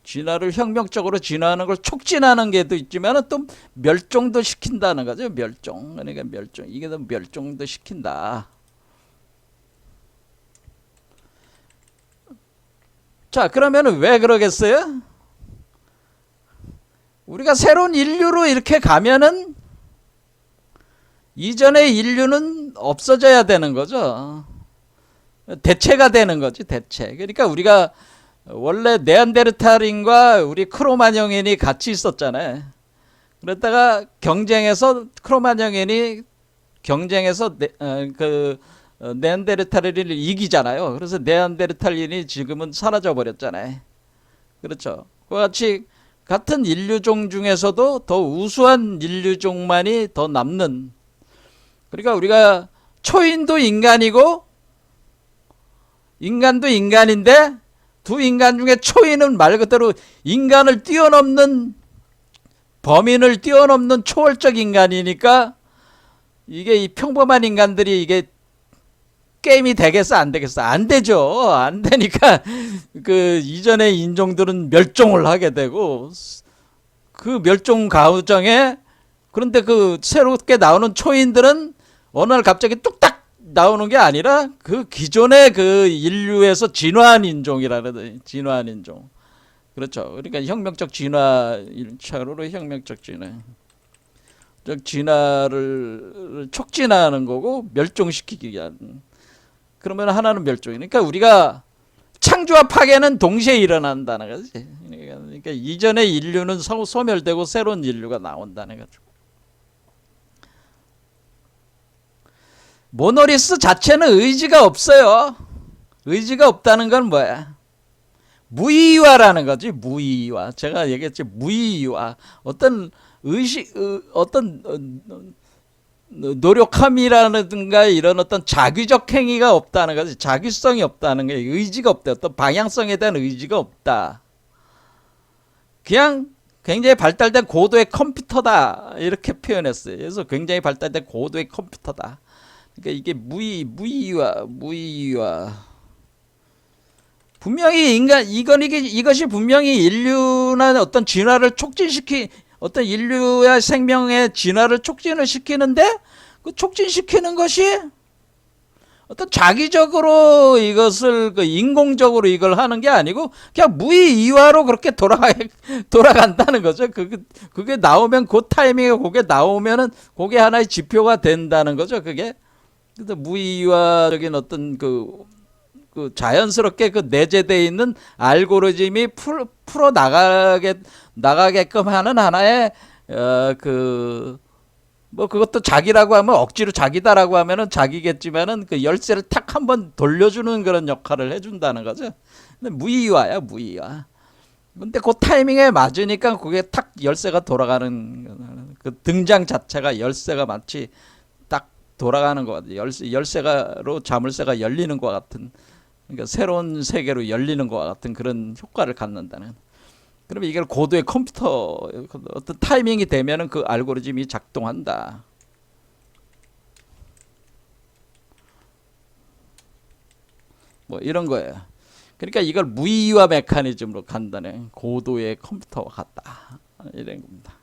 진화를 혁명적으로 진화하는 걸 촉진하는 게도 있지만 또 멸종도 시킨다는 거죠. 그러니까 이게 더 멸종도 시킨다. 자, 그러면 왜 그러겠어요? 우리가 새로운 인류로 이렇게 가면은 이전의 인류는 없어져야 되는 거죠. 대체가 되는 거지, 대체. 그러니까 우리가 원래 네안데르탈인과 우리 크로마뇽인이 같이 있었잖아요. 그러다가 크로마뇽인이 경쟁해서 네안데르탈인을 이기잖아요. 그래서 네안데르탈인이 지금은 사라져 버렸잖아요. 그렇죠. 그와 같이 같은 인류종 중에서도 더 우수한 인류종만이 더 남는. 그러니까 우리가 초인도 인간이고 인간도 인간인데, 두 인간 중에 초인은 말 그대로 인간을 뛰어넘는, 범인을 뛰어넘는 초월적 인간이니까, 이게 이 평범한 인간들이 이게 게임이 되겠어 안 되겠어? 안 되죠. 안 되니까 그 이전의 인종들은 멸종을 하게 되고, 그 멸종 가정에, 그런데 그 새롭게 나오는 초인들은 어느 날 갑자기 뚝딱 나오는 게 아니라 그 기존의 그 인류에서 진화한 인종이라는, 진화한 인종. 그렇죠. 그러니까 혁명적 진화, 1차로 혁명적 진화를 촉진하는 거고, 멸종시키기 위한. 그러면 하나는 멸종이니까, 그러니까 우리가 창조와 파괴는 동시에 일어난다는 거지. 그러니까 이전의 인류는 소멸되고 새로운 인류가 나온다는 거죠. 모노리스 자체는 의지가 없어요. 의지가 없다는 건 뭐야? 무의화라는 거지. 무의화. 제가 얘기했지, 무의화. 어떤 노력함이라든가 이런 어떤 자규적 행위가 없다는 거지. 자규성이 없다는 거예요. 의지가 없다. 어떤 방향성에 대한 의지가 없다. 그냥 굉장히 발달된 고도의 컴퓨터다, 이렇게 표현했어요. 그래서 굉장히 발달된 고도의 컴퓨터다. 그러니까 이게 무의화. 분명히 이것이 분명히 인류나 어떤 진화를 어떤 인류의 생명의 진화를 촉진을 시키는데, 그 촉진시키는 것이 어떤 자기적으로 이것을 그 인공적으로 이걸 하는 게 아니고 그냥 무의이화로 그렇게 돌아간다는 거죠. 그게 나오면 그 타이밍에 그게 나오면은 그게 하나의 지표가 된다는 거죠. 그게 그래서 무의이화적인 어떤 그 자연스럽게 그 내재되어 있는 알고리즘이 풀어 나가게끔 하는 하나의 뭐 그것도 자기라고 하면 억지로 자기다라고 하면은 자기겠지만은 그 열쇠를 탁 한번 돌려주는 그런 역할을 해준다는 거죠. 근데 무의화야 무의화. 근데 그 타이밍에 맞으니까 그게 탁 열쇠가 돌아가는 그 등장 자체가 열쇠가 마치 딱 돌아가는 것 같아요. 열쇠가로 자물쇠가 열리는 것 같은 그러니까 새로운 세계로 열리는 것 같은 그런 효과를 갖는다는. 그러면 이걸 고도의 컴퓨터 어떤 타이밍이 되면은 그 알고리즘이 작동한다. 뭐 이런 거예요. 그러니까 이걸 무의화 메커니즘으로 간다네. 고도의 컴퓨터와 같다. 이런 겁니다.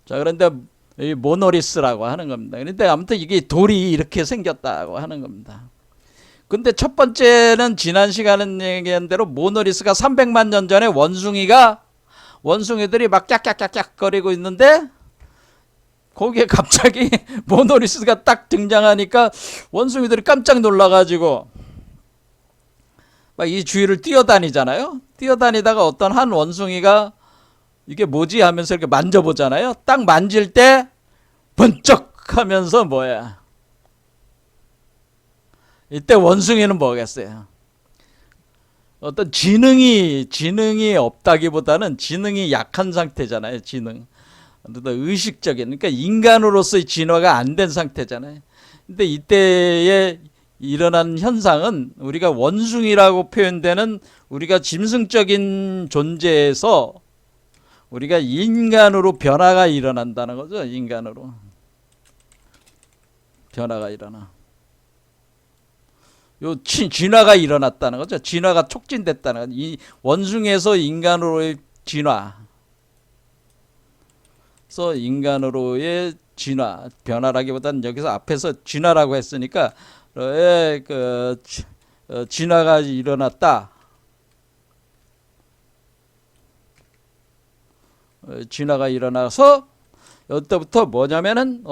자, 그런데 이 모노리스라고 하는 겁니다. 그런데 아무튼 이게 돌이 이렇게 생겼다고 하는 겁니다. 근데 첫 번째는 지난 시간에 얘기한 대로 모노리스가 300만 년 전에 원숭이들이 막 깍깍깍깍 거리고 있는데 거기에 갑자기 모노리스가 딱 등장하니까 원숭이들이 깜짝 놀라가지고 막 이 주위를 뛰어다니잖아요. 뛰어다니다가 어떤 한 원숭이가 이게 뭐지 하면서 이렇게 만져보잖아요. 딱 만질 때 번쩍 하면서 뭐야? 이때 원숭이는 뭐겠어요? 어떤 지능이 없다기보다는 지능이 약한 상태잖아요. 지능. 의식적인 그러니까 인간으로서의 진화가 안 된 상태잖아요. 근데 이때에 일어난 현상은 우리가 원숭이라고 표현되는 우리가 짐승적인 존재에서 우리가 인간으로 변화가 일어난다는 거죠. 인간으로 변화가 일어나. 요 진화가 일어났다는 거죠. 진화가 촉진됐다는 거죠. 이 원숭이에서 인간으로의 진화. 그래서 인간으로의 진화, 변화라기보다는 여기서 앞에서 진화라고 했으니까 진화가 일어났다. 진화가 일어나서 이때부터 뭐냐면은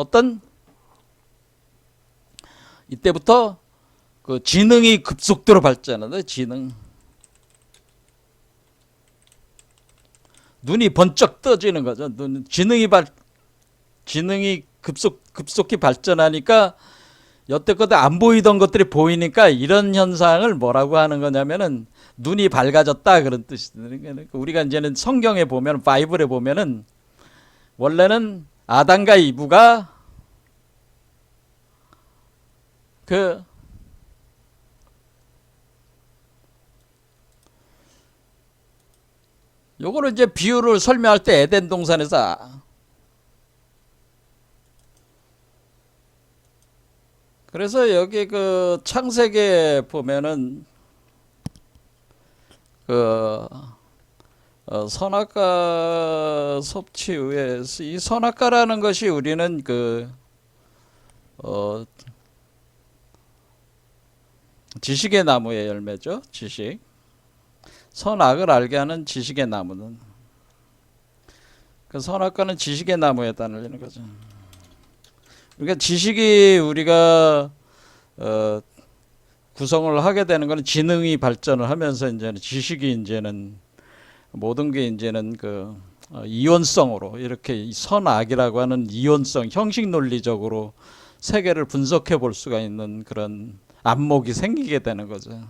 이때부터 그 지능이 급속도로 발전한다. 눈이 번쩍 떠지는 거죠. 지능이 급속히 발전하니까 여태껏 안 보이던 것들이 보이니까 이런 현상을 뭐라고 하는 거냐면은 눈이 밝아졌다 그런 뜻이거든요. 우리가 이제는 성경에 보면 바이블에 보면은 원래는 아담과 이브가 요거는 이제 비유를 설명할 때 에덴 동산에서 그래서 여기 그 창세기에 보면은 그 선악과 섭취 후에 이 선악과라는 것이 우리는 지식의 나무의 열매죠. 지식. 선악을 알게 하는 지식의 나무는 그 선악과는 지식의 나무에 따르는 거죠. 그러니까 지식이 우리가 구성을 하게 되는 것은 지능이 발전을 하면서 이제는 지식이 이제는 모든 게 이제는 이원성으로 이렇게 선악이라고 하는 이원성 형식 논리적으로 세계를 분석해 볼 수가 있는 그런 안목이 생기게 되는 거죠.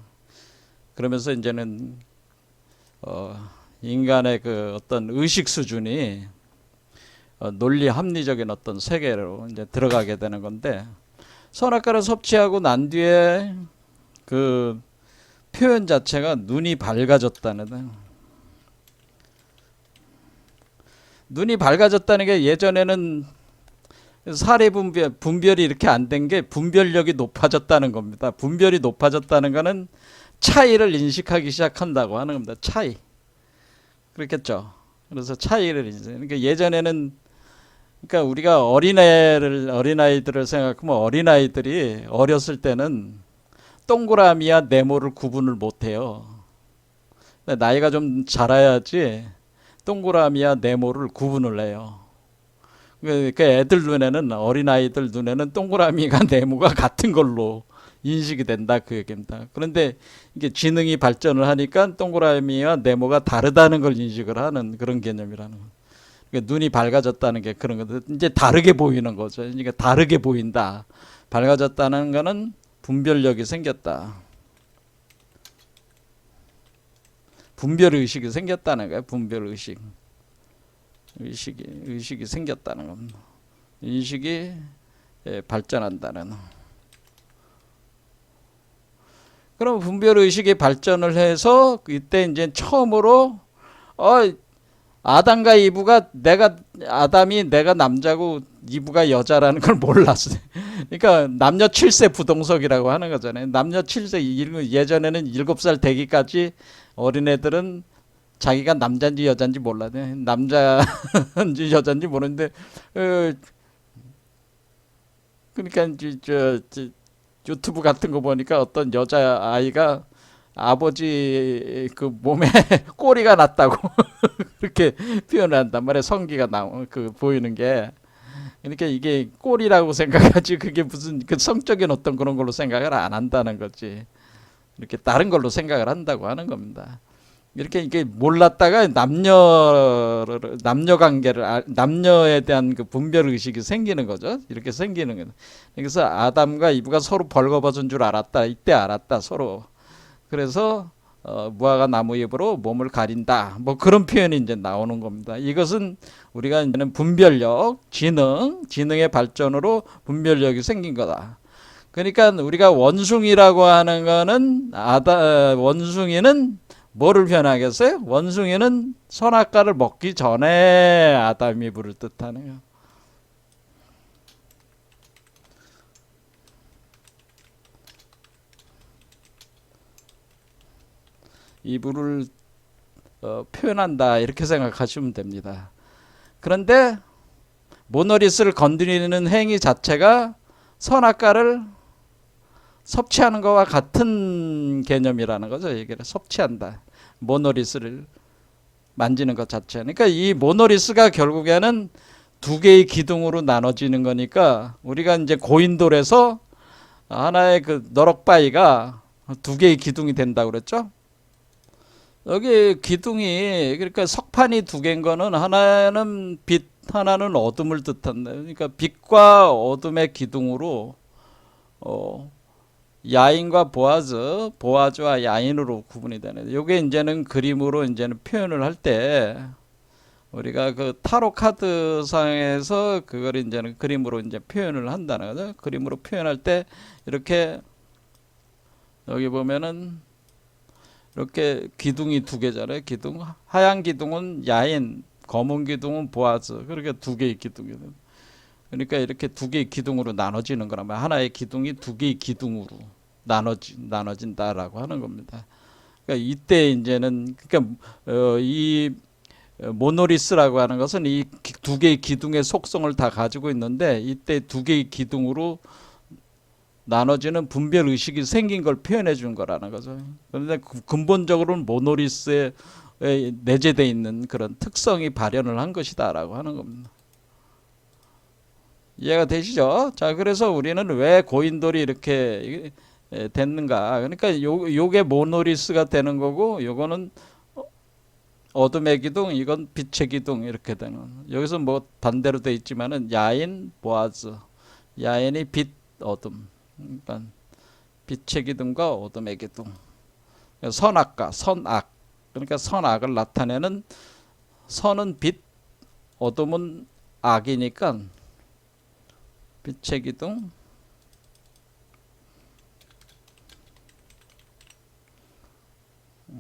그러면서 이제는 인간의 그 어떤 의식 수준이 논리 합리적인 어떤 세계로 이제 들어가게 되는 건데 선악과를 섭취하고 난 뒤에 그 표현 자체가 눈이 밝아졌다는 눈이 밝아졌다는 게 예전에는 사례 분별이 이렇게 안 된 게 분별력이 높아졌다는 겁니다. 분별이 높아졌다는 거는 차이를 인식하기 시작한다고 하는 겁니다. 차이. 그렇겠죠. 그래서 차이를 인식. 그러니까 예전에는 그러니까 우리가 어린아이들을 생각하면 어린아이들이 어렸을 때는 동그라미와 네모를 구분을 못해요. 나이가 좀 자라야지 동그라미와 네모를 구분을 해요. 그러니까 애들 눈에는 어린아이들 눈에는 동그라미가 네모가 같은 걸로 인식이 된다 그 얘기입니다. 그런데 이게 지능이 발전을 하니까 동그라미와 네모가 다르다는 걸 인식을 하는 그런 개념이라는 거예요. 그러니까 눈이 밝아졌다는 게 그런 거죠. 이제 다르게 보이는 거죠. 그러니까 다르게 보인다. 밝아졌다는 거는 분별력이 생겼다. 분별의식이 생겼다는 거예요. 분별의식. 의식이 생겼다는 겁니다. 인식이 발전한다는. 그럼 분별의식이 발전을 해서 이때 이제 처음으로 아담과 이브가 아담이 내가 남자고 이브가 여자라는 걸 몰랐어요. 그러니까 남녀 7세 부동석이라고 하는 거잖아요. 남녀 7세 예전에는 7살 되기까지 어린애들은 자기가 남자인지 여자인지 몰라요. 남자인지 여자인지 모르는데 그러니까 저 유튜브 같은 거 보니까 어떤 여자 아이가 아버지 그 몸에 꼬리가 났다고 그렇게 표현을 한단 말이에요. 성기가 보이는 게. 그러니까 이게 꼬리라고 생각하지 그게 무슨 그 성적인 어떤 그런 걸로 생각을 안 한다는 거지. 이렇게 다른 걸로 생각을 한다고 하는 겁니다. 이렇게 이게 몰랐다가 남녀 관계를 남녀에 대한 그 분별 의식이 생기는 거죠. 이렇게 생기는 거예요. 그래서 아담과 이브가 서로 벌거벗은 줄 알았다. 이때 알았다 서로. 그래서 무화과 나무 잎으로 몸을 가린다. 뭐 그런 표현이 이제 나오는 겁니다. 이것은 우리가 이제는 분별력, 지능의 발전으로 분별력이 생긴 거다. 그러니까 우리가 원숭이라고 하는 거는 원숭이는 뭐를 표현하겠어요? 원숭이는 선악과를 먹기 전에 아담 이브를 뜻하네요. 이브를 표현한다 이렇게 생각하시면 됩니다. 그런데 모노리스를 건드리는 행위 자체가 선악과를 섭취하는 것과 같은 개념이라는 거죠. 얘기를 섭취한다. 모노리스를 만지는 것 자체. 그러니까 이 모노리스가 결국에는 두 개의 기둥으로 나눠지는 거니까 우리가 이제 고인돌에서 하나의 그 너럭바위가 두 개의 기둥이 된다고 그랬죠. 여기 기둥이 그러니까 석판이 두 개인 거는 하나는 빛, 하나는 어둠을 뜻한다. 그러니까 빛과 어둠의 기둥으로 야인과 보아즈와 야인으로 구분이 되는. 이게 이제는 그림으로 이제는 표현을 할 때 우리가 그 타로 카드 상에서 그걸 이제는 그림으로 이제 표현을 한다는 거죠. 그림으로 표현할 때 이렇게 여기 보면은 이렇게 기둥이 두 개잖아요. 기둥 하얀 기둥은 야인, 검은 기둥은 보아즈. 그렇게 두 개의 기둥이. 그러니까 이렇게 두 개의 기둥으로 나눠지는 거라면 하나의 기둥이 두 개의 기둥으로 나눠진다라고 하는 겁니다. 그러니까 이때 이제는 그러니까 이 모노리스라고 하는 것은 이 두 개의 기둥의 속성을 다 가지고 있는데 이때 두 개의 기둥으로 나눠지는 분별 의식이 생긴 걸 표현해 준 거라는 거죠. 그런데 근본적으로는 모노리스에 내재되어 있는 그런 특성이 발현을 한 것이다라고 하는 겁니다. 이해가 되시죠? 자, 그래서 우리는 왜 고인돌이 이렇게 됐는가? 그러니까 요게 모노리스가 되는 거고, 요거는 어둠의 기둥, 이건 빛의 기둥 이렇게 되는. 여기서 뭐 반대로 돼 있지만은 야인, 보아즈, 야인이 빛, 어둠. 그러니까 빛의 기둥과 어둠의 기둥. 선악과 선악. 그러니까 선악을 나타내는 선은 빛, 어둠은 악이니까. 빛의 기둥,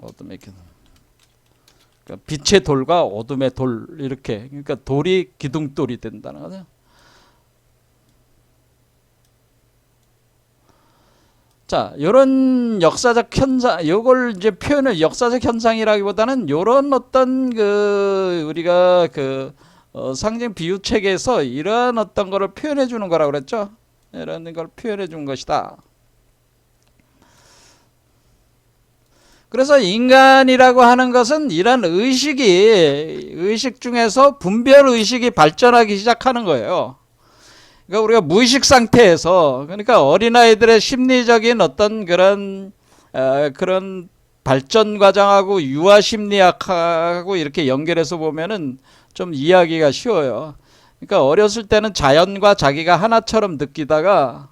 어둠의 기둥. 그러니까 빛의 돌과 어둠의 돌 이렇게. 그러니까 돌이 기둥돌이 된다는 거죠. 자, 이런 역사적 현상, 이걸 이제 표현을 역사적 현상이라기보다는 이런 어떤 그 우리가 그 상징 비유 체계에서 이러한 어떤 거를 표현해 주는 거라고 그랬죠. 이런 걸 표현해 준 것이다. 그래서 인간이라고 하는 것은 이런 의식 중에서 분별 의식이 발전하기 시작하는 거예요. 그러니까 우리가 무의식 상태에서, 그러니까 어린아이들의 심리적인 어떤 그런 발전 과정하고 유아 심리학하고 이렇게 연결해서 보면은 좀 이해하기가 쉬워요. 그러니까 어렸을 때는 자연과 자기가 하나처럼 느끼다가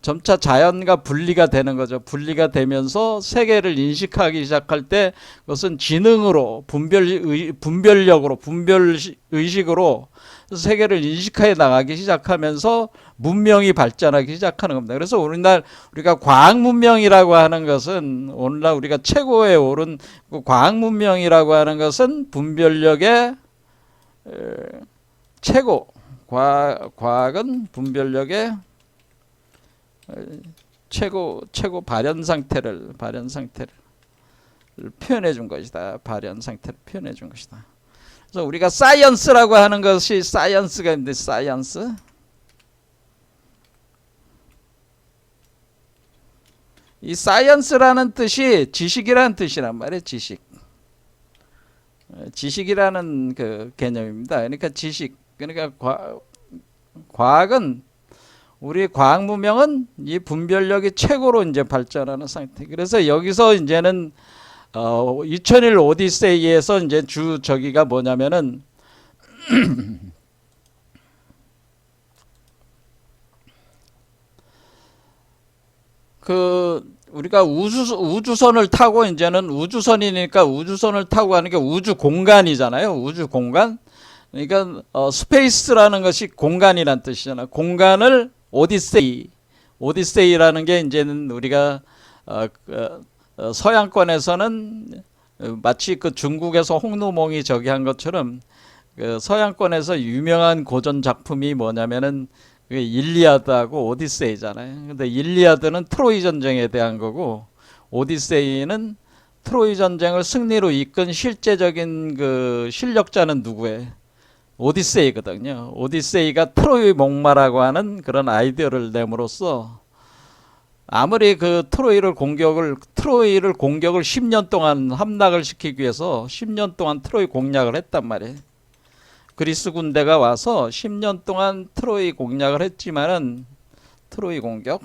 점차 자연과 분리가 되는 거죠. 분리가 되면서 세계를 인식하기 시작할 때 그것은 지능으로 분별력으로 분별의식으로 세계를 인식해 나가기 시작하면서 문명이 발전하기 시작하는 겁니다. 그래서 오늘날 우리가 과학 문명이라고 하는 것은, 오늘날 우리가 최고에 오른 과학 문명이라고 하는 것은 분별력의 최고. 과학은 분별력의 최고 발현 상태를 표현해 준 것이다. 발현 상태를 표현해 준 것이다. 그래서 우리가 사이언스라고 하는 것이, 사이언스가 있는데, 사이언스, 이 사이언스라는 뜻이 지식이라는 뜻이란 말이에요. 지식이라는 그 개념입니다. 그러니까 지식, 그러니까 과학은, 우리 과학 문명은 이 분별력이 최고로 이제 발전하는 상태. 그래서 여기서 이제는 2001 오디세이에서 이제 저기가 뭐냐면은 우리가 우주선을 타고, 이제는 우주선이니까 우주선을 타고 가는 게 우주 공간이잖아요. 우주 공간. 그러니까 스페이스라는 것이 공간이란 뜻이잖아요. 공간을 오디세이라는 게 이제는 우리가 서양권에서는 마치 그 중국에서 홍노몽이 저기 한 것처럼 그 서양권에서 유명한 고전 작품이 뭐냐면은 일리아드하고 오디세이잖아요. 근데 일리아드는 트로이 전쟁에 대한 거고, 오디세이는 트로이 전쟁을 승리로 이끈 실제적인 그 실력자는 누구예요? 오디세이거든요. 오디세이가 트로이 목마라고 하는 그런 아이디어를 내므로써 아무리 그 트로이를 공격을 10년 동안 함락을 시키기 위해서 10년 동안 트로이 공략을 했단 말이에요. 그리스 군대가 와서 10년 동안 트로이 공략을 했지만은 트로이 공격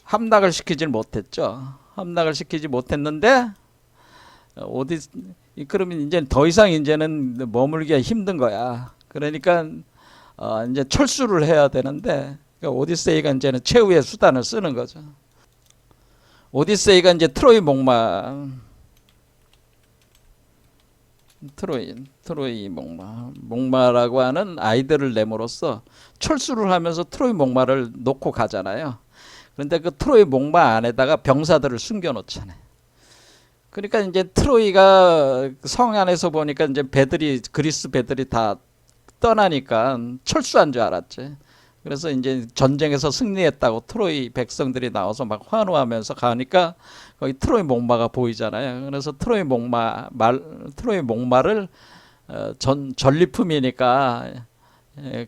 함락을 시키질 못했죠. 함락을 시키지 못했는데 그러면 이제 더 이상 이제는 머물기가 힘든 거야. 그러니까 이제 철수를 해야 되는데, 그러니까 오디세이가 이제는 최후의 수단을 쓰는 거죠. 오디세이가 이제 트로이 목마라고 하는 아이들을 내므로써 철수를 하면서 트로이 목마를 놓고 가잖아요. 그런데 그 트로이 목마 안에다가 병사들을 숨겨놓잖아요. 그러니까 이제 트로이가 성 안에서 보니까 이제 그리스 배들이 다 떠나니까 철수한 줄 알았지. 그래서 이제 전쟁에서 승리했다고 트로이 백성들이 나와서 막 환호하면서 가니까 거기 트로이 목마가 보이잖아요. 그래서 트로이 목마를 전리품이니까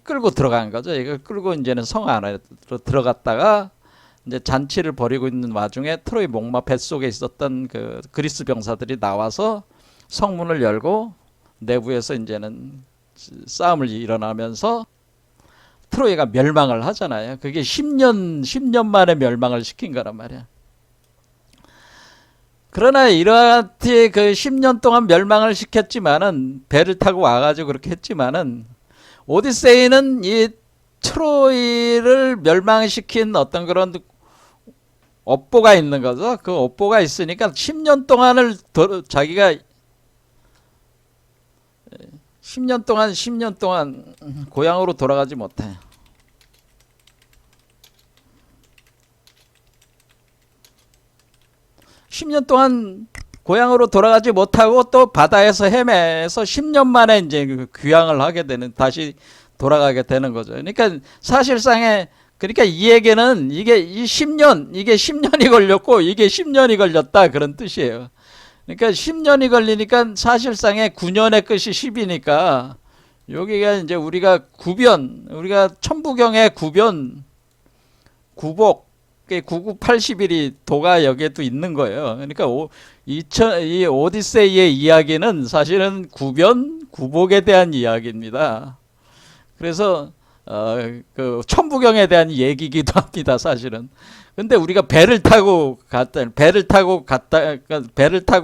끌고 들어간 거죠. 이거 끌고 이제는 성 안으로 들어갔다가 이제 잔치를 벌이고 있는 와중에 트로이 목마 뱃속에 있었던 그 그리스 병사들이 나와서 성문을 열고 내부에서 이제는 싸움을 일어나면서 트로이가 멸망을 하잖아요. 그게 10년 만에 멸망을 시킨 거란 말이야. 그러나 이렇게 그 10년 동안 멸망을 시켰지만은, 배를 타고 와가지고 그렇게 했지만은, 오디세이는 이 트로이를 멸망시킨 어떤 그런 업보가 있는 거죠. 그 업보가 있으니까 10년 동안을 자기가 10년 동안 고향으로 돌아가지 못해. 고향으로 돌아가지 못하고 또 바다에서 헤매서 10년 만에 이제 귀향을 하게 되는, 다시 돌아가게 되는 거죠. 그러니까 사실상의, 그러니까 이 얘기는 이게 10년이 걸렸고 이게 10년이 걸렸다, 그런 뜻이에요. 그러니까 10년이 걸리니까 사실상의 9년의 끝이 10이니까 여기가 이제 우리가 구변, 우리가 천부경의 구변, 구복, 9980일이 도가 여기에 또 있는 거예요. 그러니까 이 오디세이의 이야기는 사실은 구변, 구복에 대한 이야기입니다. 그래서 그 천부경에 대한 얘기이기도 합니다, 사실은. 근데 우리가 배를 타고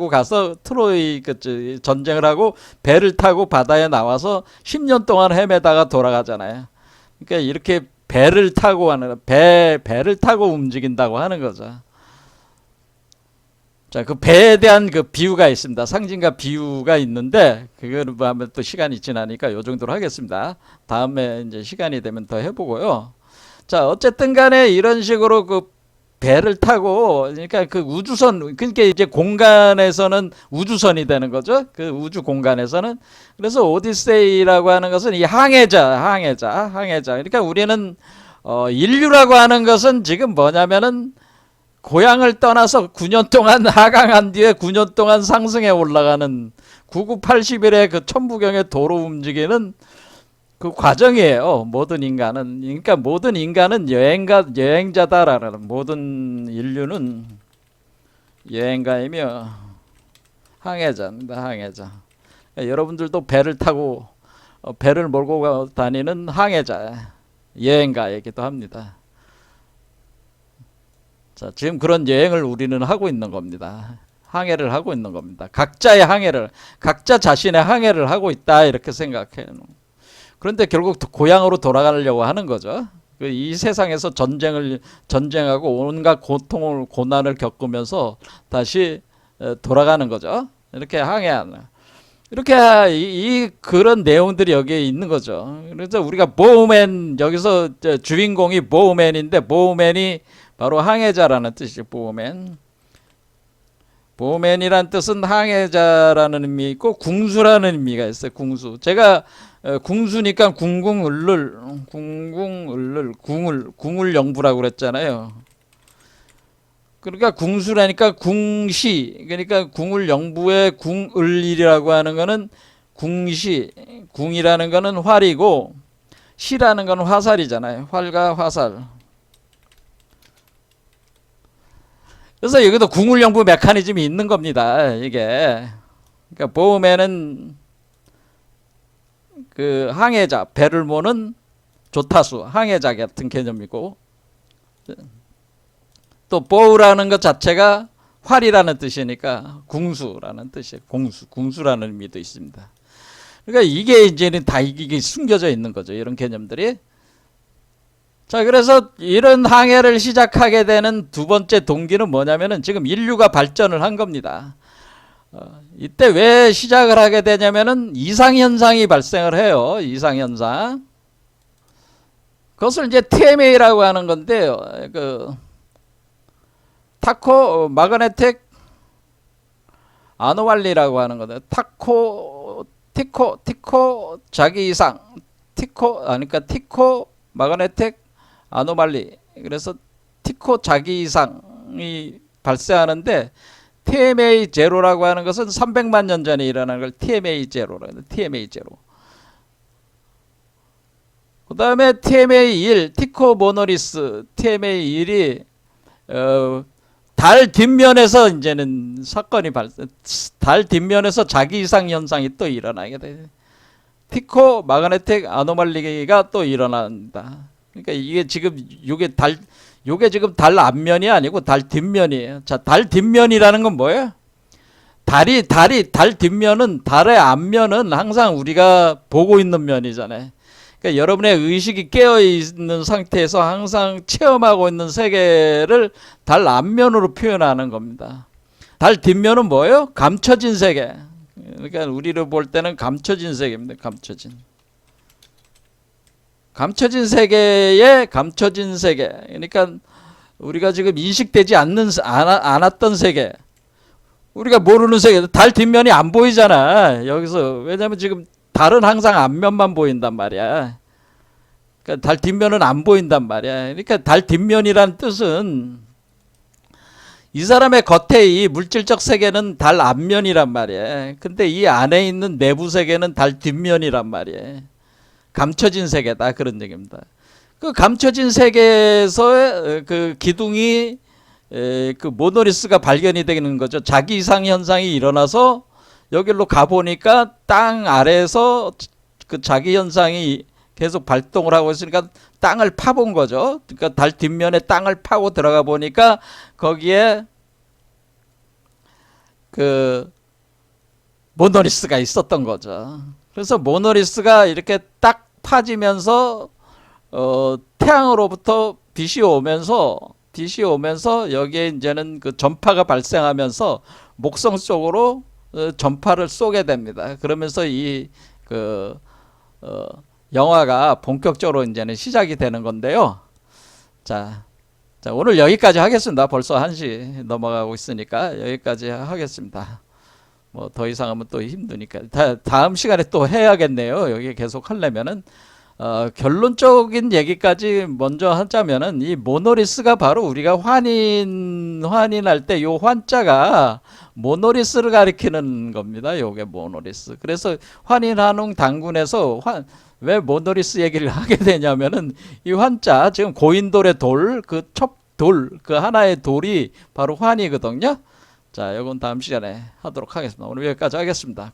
가서 트로이 그 전쟁을 하고 배를 타고 바다에 나와서 10년 동안 헤매다가 돌아가잖아요. 그러니까 이렇게 배를 타고 배를 타고 움직인다고 하는 거죠. 자, 그 배에 대한 그 비유가 있습니다. 상징과 비유가 있는데 그거를 하면 또 시간이 지나니까 요 정도로 하겠습니다. 다음에 이제 시간이 되면 더 해보고요. 자, 어쨌든 간에 이런 식으로 그 배를 타고, 그러니까 그 우주선, 그러니까 이제 공간에서는 우주선이 되는 거죠. 그 우주 공간에서는. 그래서 오디세이라고 하는 것은 이 항해자. 그러니까 우리는 인류라고 하는 것은 지금 뭐냐면은 고향을 떠나서 9년 동안 하강한 뒤에 9년 동안 상승해 올라가는 9980일의 그 천부경의 도로 움직이는 그 과정이에요. 모든 인간은. 그러니까 모든 인간은 여행자다라는, 모든 인류는 여행가이며 항해자입니다. 항해자. 그러니까 여러분들도 배를 타고 배를 몰고 다니는 항해자, 여행가이기도 합니다. 자, 지금 그런 여행을 우리는 하고 있는 겁니다. 항해를 하고 있는 겁니다. 각자 자신의 항해를 하고 있다, 이렇게 생각해요. 그런데 결국 고향으로 돌아가려고 하는 거죠. 이 세상에서 전쟁하고 온갖 고난을 겪으면서 다시 돌아가는 거죠. 이렇게 항해하는. 이렇게 그런 내용들이 여기에 있는 거죠. 그래서 우리가 보우맨, 여기서 주인공이 보우맨인데, 보우맨이 바로 항해자라는 뜻이죠. 보우맨이란 뜻은 항해자라는 의미 있고 궁수라는 의미가 있어요. 궁수. 제가 궁수니까 궁을 영부라고 그랬잖아요. 그러니까 궁수라니까 궁시, 그러니까 궁을 영부의 궁을이라고 하는 거는 궁시, 궁이라는 거는 활이고 시라는 건 화살이잖아요. 활과 화살. 그래서 여기도 궁을영부 메커니즘이 있는 겁니다. 이게. 그러니까 보우맨은 그 항해자, 배를 모는 조타수, 항해자 같은 개념이고, 또 보우라는 것 자체가 활이라는 뜻이니까 궁수라는 뜻이에요. 궁수라는 의미도 있습니다. 그러니까 이게 이제는 다 이게 숨겨져 있는 거죠. 이런 개념들이. 자, 그래서 이런 항해를 시작하게 되는 두 번째 동기는 뭐냐면은 지금 인류가 발전을 한 겁니다. 이때 왜 시작을 하게 되냐면은 이상현상이 발생을 해요. 이상현상. 그것을 이제 TMA라고 하는 건데요. 그 타코 마그네틱 아노말리라고 하는 건데, 티코 자기 이상, 그러니까 티코 마그네틱 아노말리. 그래서 티코 자기 이상이 발생하는데, TMA 제로라고 하는 것은 300만 년 전에 일어나는 걸 TMA 제로라고 합니다. TMA 제로. 그 다음에 TMA 1, 티코 모노리스, TMA 1이 달 뒷면에서 이제는 사건이 달 뒷면에서 자기 이상 현상이 또 일어나게 돼요. 티코 마그네틱 아노말리가 또 일어난다. 그러니까 이게 지금 요게 지금 달 앞면이 아니고 달 뒷면이에요. 자, 달 뒷면이라는 건 뭐예요? 달 뒷면은, 달의 앞면은 항상 우리가 보고 있는 면이잖아요. 그러니까 여러분의 의식이 깨어 있는 상태에서 항상 체험하고 있는 세계를 달 앞면으로 표현하는 겁니다. 달 뒷면은 뭐예요? 감춰진 세계. 그러니까 우리를 볼 때는 감춰진 세계입니다. 감춰진 세계에 감춰진 세계. 그러니까 우리가 지금 인식되지 않았던 세계. 우리가 모르는 세계. 달 뒷면이 안 보이잖아. 여기서. 왜냐면 지금 달은 항상 앞면만 보인단 말이야. 그러니까 달 뒷면은 안 보인단 말이야. 그러니까 달 뒷면이란 뜻은 이 사람의 겉에 이 물질적 세계는 달 앞면이란 말이에요. 근데 이 안에 있는 내부 세계는 달 뒷면이란 말이에요. 감춰진 세계다 그런 얘기입니다. 그 감춰진 세계에서 그 기둥이 그 모노리스가 발견이 되는 거죠. 자기 이상 현상이 일어나서 여기로 가 보니까 땅 아래에서 그 자기 현상이 계속 발동을 하고 있으니까 땅을 파본 거죠. 그러니까 달 뒷면에 땅을 파고 들어가 보니까 거기에 그 모노리스가 있었던 거죠. 그래서 모노리스가 이렇게 딱 파지면서 태양으로부터 빛이 오면서 여기에 이제는 그 전파가 발생하면서 목성 쪽으로 전파를 쏘게 됩니다. 그러면서 이그 영화가 본격적으로 이제는 시작이 되는 건데요. 자, 오늘 여기까지 하겠습니다. 벌써 1시 넘어가고 있으니까 여기까지 하겠습니다. 뭐 더 이상 하면 또 힘드니까 다음 시간에 또 해야겠네요. 여기 계속 하려면은 결론적인 얘기까지 먼저 하자면은 이 모노리스가 바로 우리가 환인할 때 요 환자가 모노리스를 가리키는 겁니다. 요게 모노리스. 그래서 환인한웅 단군에서 왜 모노리스 얘기를 하게 되냐면은 이 환자 지금 고인돌의 돌, 그 첩돌, 그 하나의 돌이 바로 환이거든요. 자, 이건 다음 시간에 하도록 하겠습니다. 오늘 여기까지 하겠습니다.